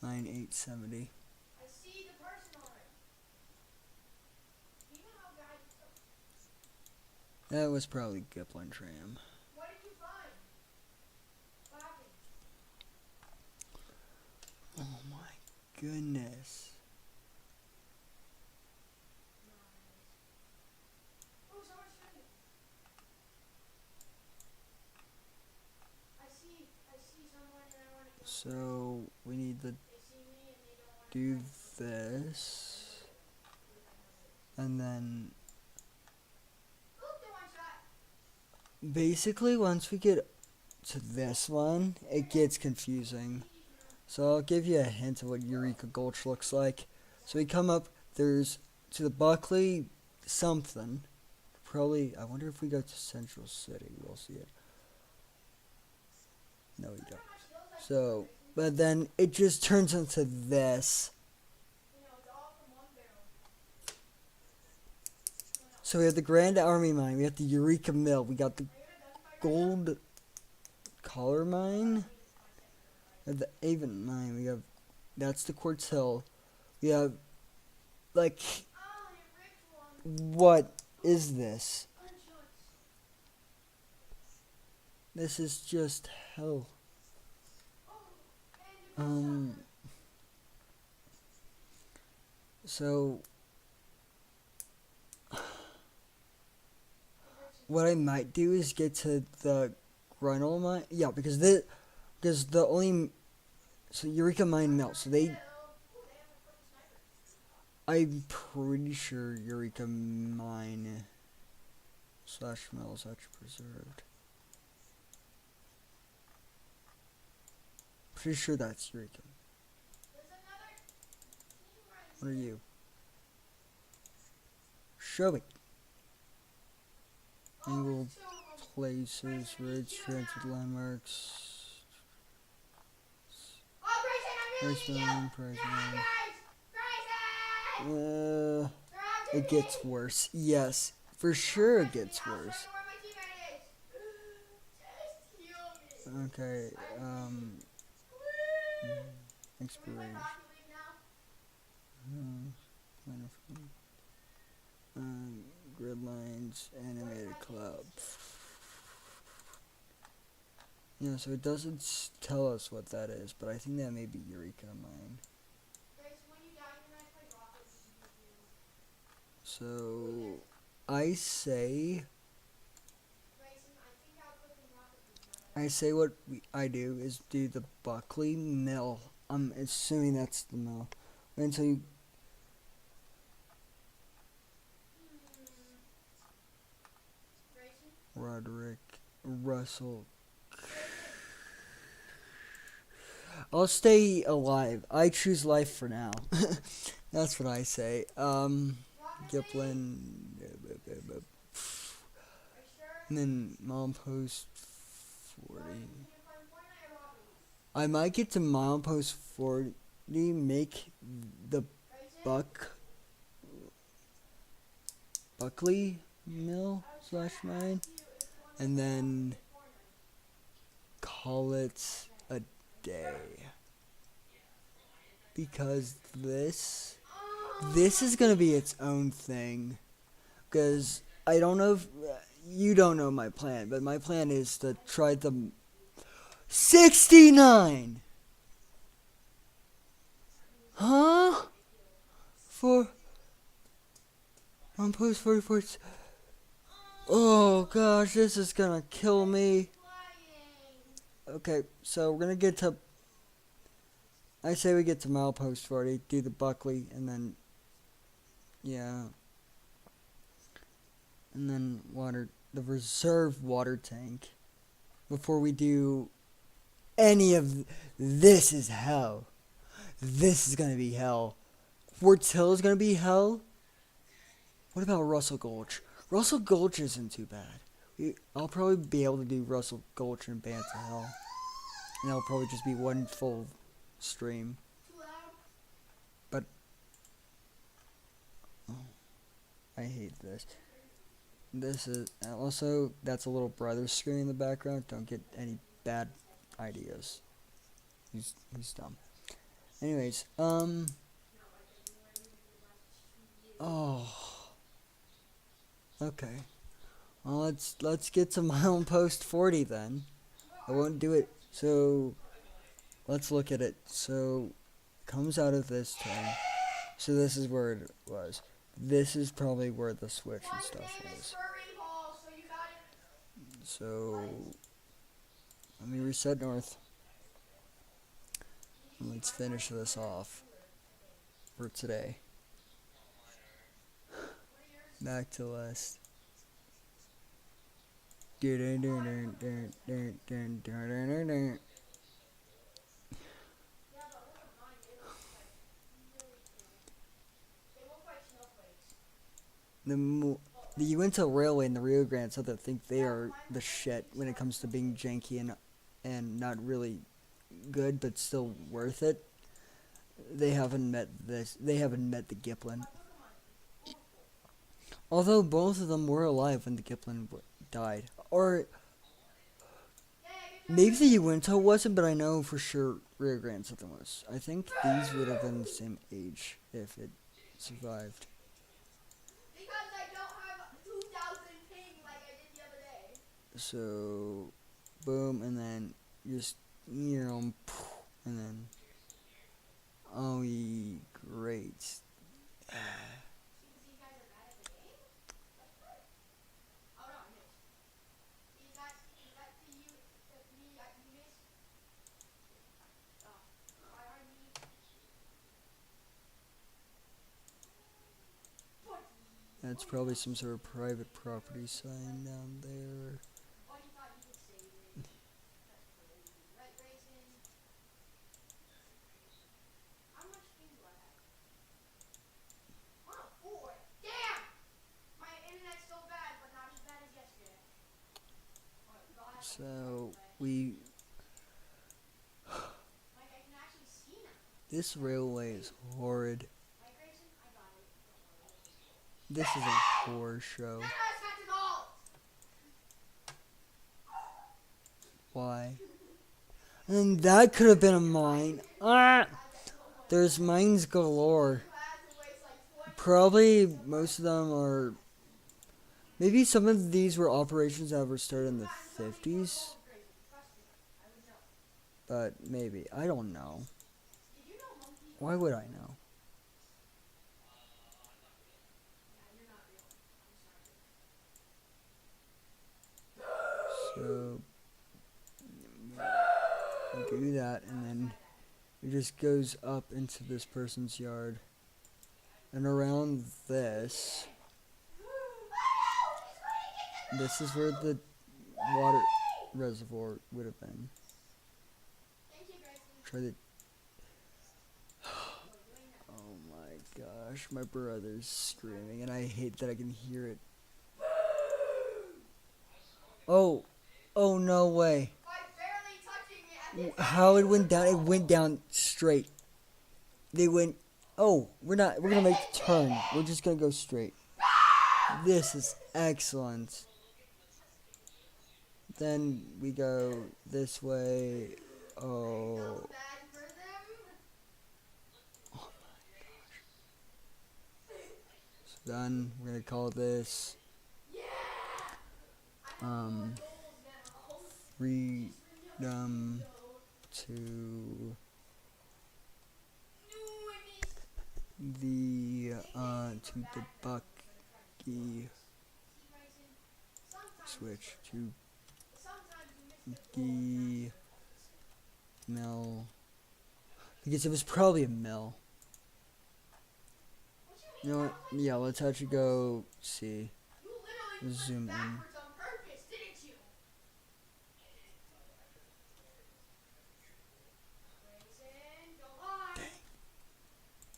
9870. That was probably Gilpin Tram. Oh my goodness. So we need to do this, and then basically once we get to this one, it gets confusing. So I'll give you a hint of what Eureka Gulch looks like. So we come up, there's to the Buckley something. Probably, I wonder if we go to Central City, we'll see it. No, we don't. So, but then it just turns into this. So we have the Grand Army Mine, we have the Eureka Mill, we got the Gold Collar Mine, we have the Avon Mine, we have, that's the Quartz Hill. We have, like, what is this? This is just hell. So what I might do is get to the Gruntle mine. Yeah, because the only Eureka mine melts. So I'm pretty sure Eureka mine slash mill is actually preserved. Pretty sure that's Eureka. What are you? Show me. Angled places, roads, transit landmarks. Oh, Grayson, Price I'm line, losing price you. line. Grayson! It gets worse. Yes, for sure it gets I'll show worse. you where my teammate is. Just kill me. Okay, Woo! Can we play expiration. Rocket League now? Wonderful. Grid lines, animated cloud. Yeah, so it doesn't tell us what that is, but I think that may be Eureka Mine. Grayson, when you die, can I play Rocket League with you? So, I say, Grayson, I think I'll click in Rocket League. I say what I do is do the Buckley Mill. I'm assuming that's the mill. Wait until you, Grayson? Roderick, Russell. I'll stay alive. I choose life for now. That's what I say. Rocket Gilpin, League? Are you sure? and then milepost 40. Can you play Fortnite or Rocket League? I might get to milepost 40, make the Grayson? Buckley Mill / mine, and then call it a day. Because this is gonna be its own thing. Because I don't know if you don't know my plan, but my plan is to try the 69. Huh? For on post 44. Oh gosh, this is gonna kill me. Okay, so we're gonna get to. I say we get to milepost 40, do the Buckley, and then. Yeah. And then the reserve water tank. Before we do any of. This is hell. This is gonna be hell. Fort Hill is gonna be hell. What about Russell Gulch? Russell Gulch isn't too bad. I'll probably be able to do Russell Gulch and Banta Hell. And that'll probably just be one full stream. Too loud? But I hate this. This is also, that's a little brother screaming in the background. Don't get any bad ideas. He's dumb. Anyways, oh. Okay. Well, let's get to milepost 40 then. I won't do it. So let's look at it. So it comes out of this turn. So this is where it was. This is probably where the switch and stuff was. So let me reset north. And let's finish this off for today. Back to west. The Uinta Railway and the Rio Grande Southern think they are the shit when it comes to being janky and not really good, but still worth it. They haven't met this. They haven't met the Gilpin. Although both of them were alive when the Gilpin died, or maybe the Uinta wasn't, but I know for sure Rio Grande Southern was. I think these would have been the same age if it survived. Because I don't have 2,000 ping like I did the other day. So, boom, and then just, and then, oh, great. You guys are bad at the game? Oh no, I missed. Is that the you missed? Oh, why are you? That's probably some sort of private property sign down there. Oh, you thought you could save it. That's crazy. Right, Grayson? How much ping do I have? So we. Like I can actually see now. This railway is horrid. Like Grayson, I got it. Don't worry. This is a horror show. Why? And that could have been a mine. Ah! There's mines galore. Probably most of them are. Maybe some of these were operations that were started in the 50s. But maybe. I don't know. Why would I know? So we do that, and then it just goes up into this person's yard. And around this. This is where the water reservoir would have been. Try to. Oh my gosh, my brother's screaming, and I hate that I can hear it. Oh, oh no way. How it went down? It went down straight. They went. Oh, we're gonna make the turn. We're just gonna go straight. This is excellent. Then we go this way. Oh. So then we're gonna call this freedom to the Bucky switch to the mill, because it was probably a mill. You know what? Yeah, let's actually go see. Zoom in.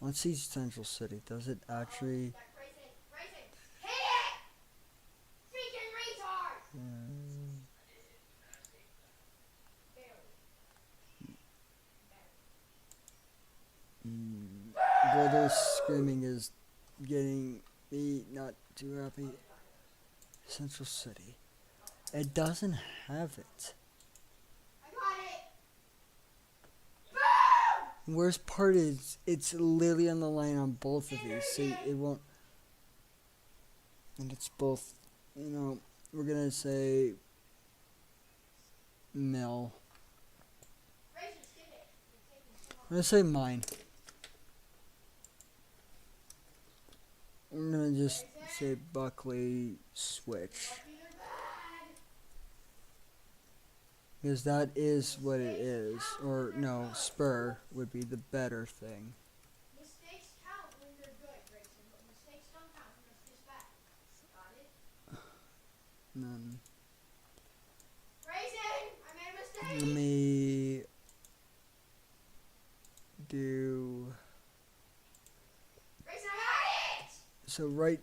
Let's see Central City. Does it actually? Brother's screaming is getting me not too happy. Central City. It doesn't have it. Worst part is it's literally on the line on both of these, so it won't. And it's both. You know, we're gonna say mill. I'm gonna say mine. I'm gonna just say Buckley switch. Because that is what it is. Or, no, spur would be the better thing. Mistakes count when they're good, Grayson, but mistakes don't count when it's just bad. Got it? None. Grayson, I made a mistake! Let me do. Grayson, I got it!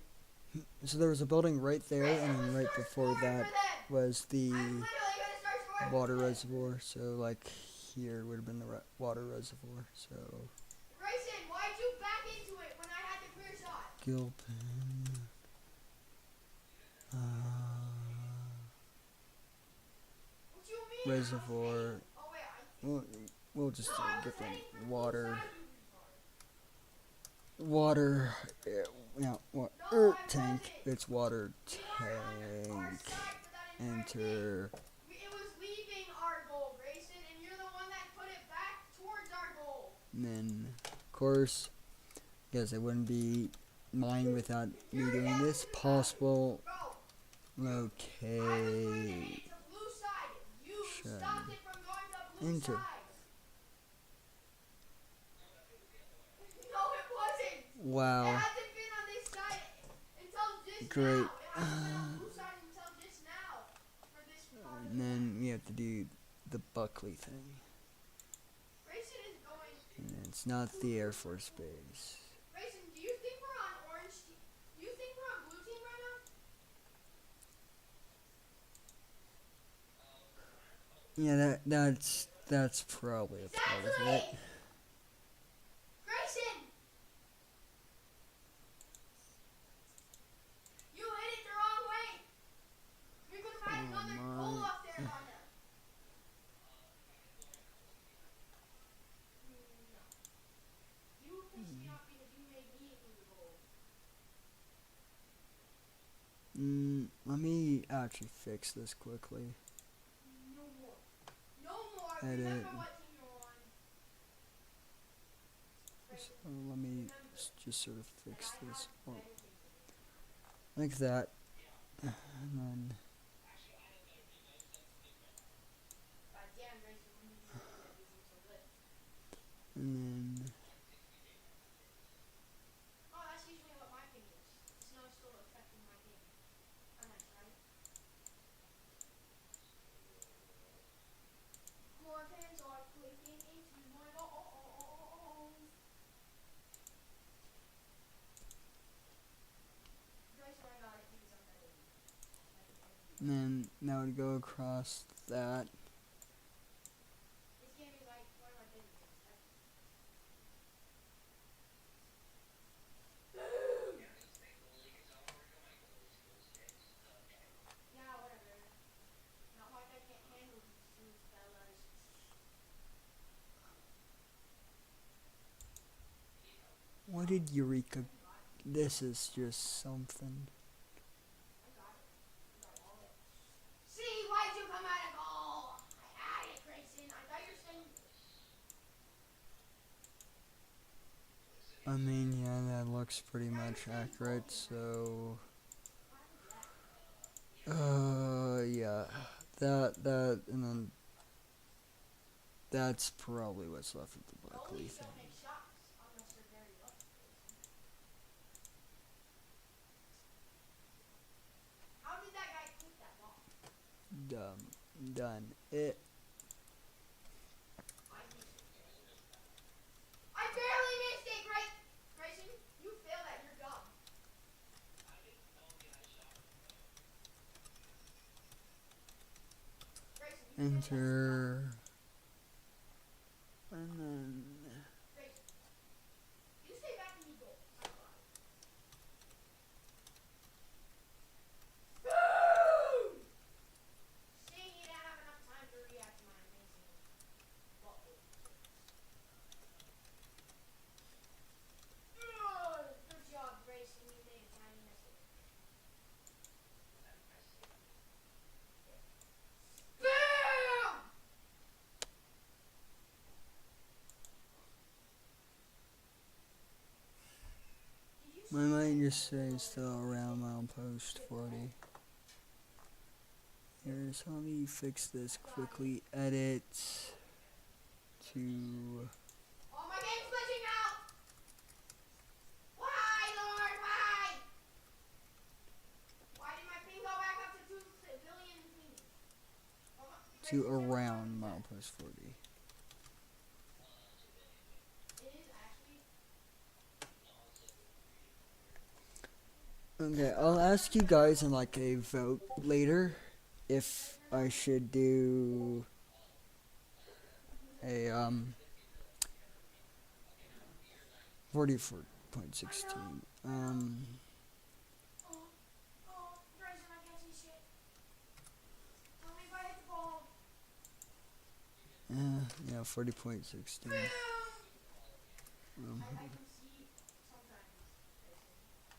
So there was a building right there, and then right before that was the water reservoir. So like here would have been the water reservoir. So Grayson, why'd you back into it when I had the clear shot? Gilpin What you mean? reservoir. Oh, wait, We'll just get the water. Water, tank. It's water tank. Enter. It was leaving our goal, Grayson, and you're the one that put it back towards our goal. And then, of course, because it wouldn't be mine without me doing this. Possible location. Enter. Wow. Great. And then we have to do the Buckley thing. And it's not the Air Force Base. Grayson, do you think we're on orange team? Do you think we're on blue team right Yeah, that's probably a part of it. Exactly! Grayson! You hit it the wrong way! You're gonna find Oh another hole my. up there on them. No. You pissed me off because you made me include the goal. Let me actually fix this quickly. No more. No more. Edit. Remember what team you're on. So Grayson, let me remember just sort of that fix I this have up better things to do. like that, and then God damn, Grayson, when did you learn that these look so good? and then Oh, that's usually what my ping is. Snow's still affecting my ping. Oh, nice, right? My pants are clicking into my balls. Grayson, I got it because I'm better than you. and then now to go across that. This game is like one of my favorite games ever. Yeah, whatever. Not like I can't handle these two fellas. What did Eureka? This is just something. I got it. I got all it. See, why'd you come out of goal? I had it, Grayson. I thought you were saying. I mean, yeah, that looks pretty much accurate. So, yeah, that, and then that's probably what's left of the Buckley Goalies thing. don't make shots unless they're very lucky, Grayson. How did that guy clip that ball? Done. It. I missed it, Grayson. I barely missed it, Grayson. You failed at your job. Grayson, you failed at your job. Enter. And then. Grayson, you stay back and you goal. I got it. Boom! Seeing you don't have enough time to react to my amazing ball skills. Good job, Grayson. You made a tiny mistake. Boom! Did you My see mind that? just says still around milepost 40. Here, so let me fix this quickly. Edit to. Oh, my game's glitching out! Why, Lord, why? Why did my ping go back up to 2 billion pings? Oh, To Grayson, never around mind that. milepost 40. It is actually. Okay, I'll ask you guys in like a vote later if I should do a 44.16. Grayson, I can't see shit. Tell me if I hit the ball. Yeah, 40.16. Boom! I can see sometimes, Grayson.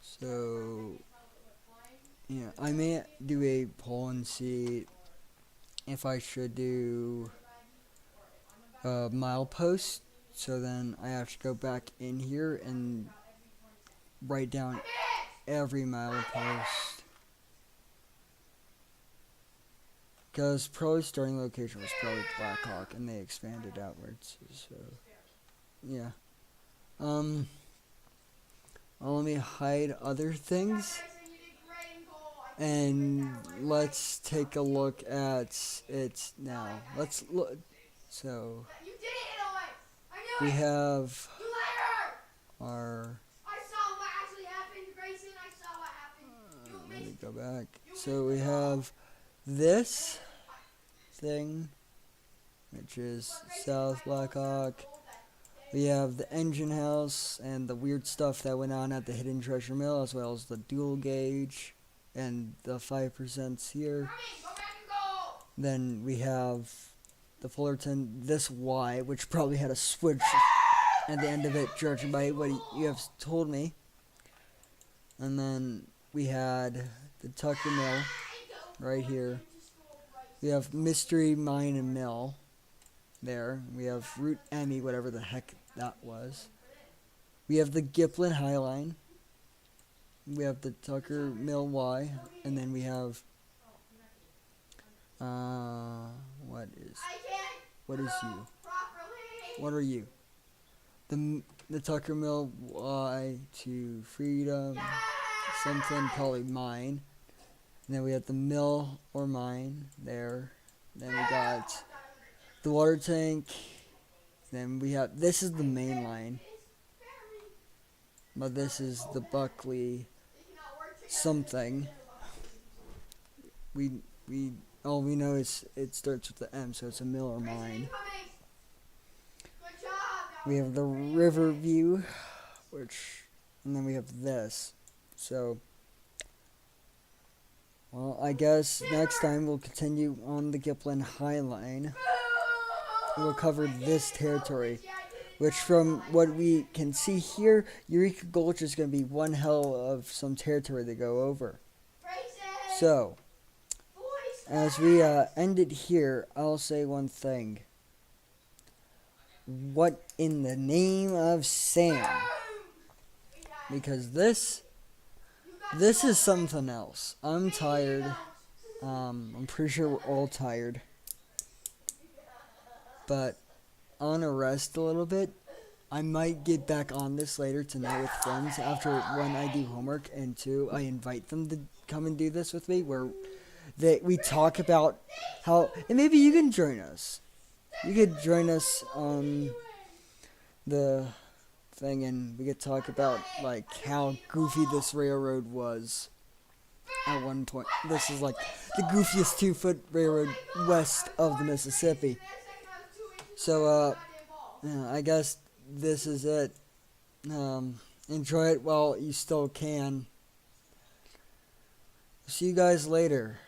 So Sometimes I can tell if it went flying. yeah, I may do a poll and see if I should do milepost. So then I have to go back in here and write down every milepost. Because probably starting location was probably Blackhawk, and they expanded outwards. So yeah. Well, let me hide other things, and let's take a look at it now. Let's look. So You did it, Illinois! I knew we it! have You liar! our. I saw what actually happened, Grayson. I saw what happened. You Let me missed. go back. You So missed we the ball. have this thing, which is South Blackhawk. We have the engine house and the weird stuff that went on at the hidden treasure mill, as well as the dual gauge and the 5% here. Then we have the Fullerton, this Y, which probably had a switch at the end of it, judging by what you have told me. And then we had the Tucker Mill right here. We have Mystery Mine and Mill there. We have Route Emmy, whatever the heck that was. We have the Gilpin highline. We have the Tucker Mill Y, and then we have what is you? What are you? The Tucker Mill Y to Freedom, something probably mine. And then we have the mill or mine there. Then we got the water tank. Then we have, this is the main line. But this is the Buckley something. We all we know is it starts with the M, so it's a mill or mine. We have the river view, and then we have this. So, well, I guess next time we'll continue on the Gilpin High Line. We'll cover this territory, which from what we can see here, Eureka Gulch is going to be one hell of some territory to go over. So, as we end it here, I'll say one thing. What in the name of Sam? Because this is something else. I'm tired. I'm pretty sure we're all tired. But I want to rest a little bit. I might get back on this later tonight with friends after one, I do homework, and two, I invite them to come and do this with me, where we talk about how, and maybe you can join us. You could join us on the thing, and we could talk about like how goofy this railroad was at one point. This is like the goofiest 2-foot railroad west of the Mississippi. So, I guess this is it. Enjoy it while you still can. See you guys later.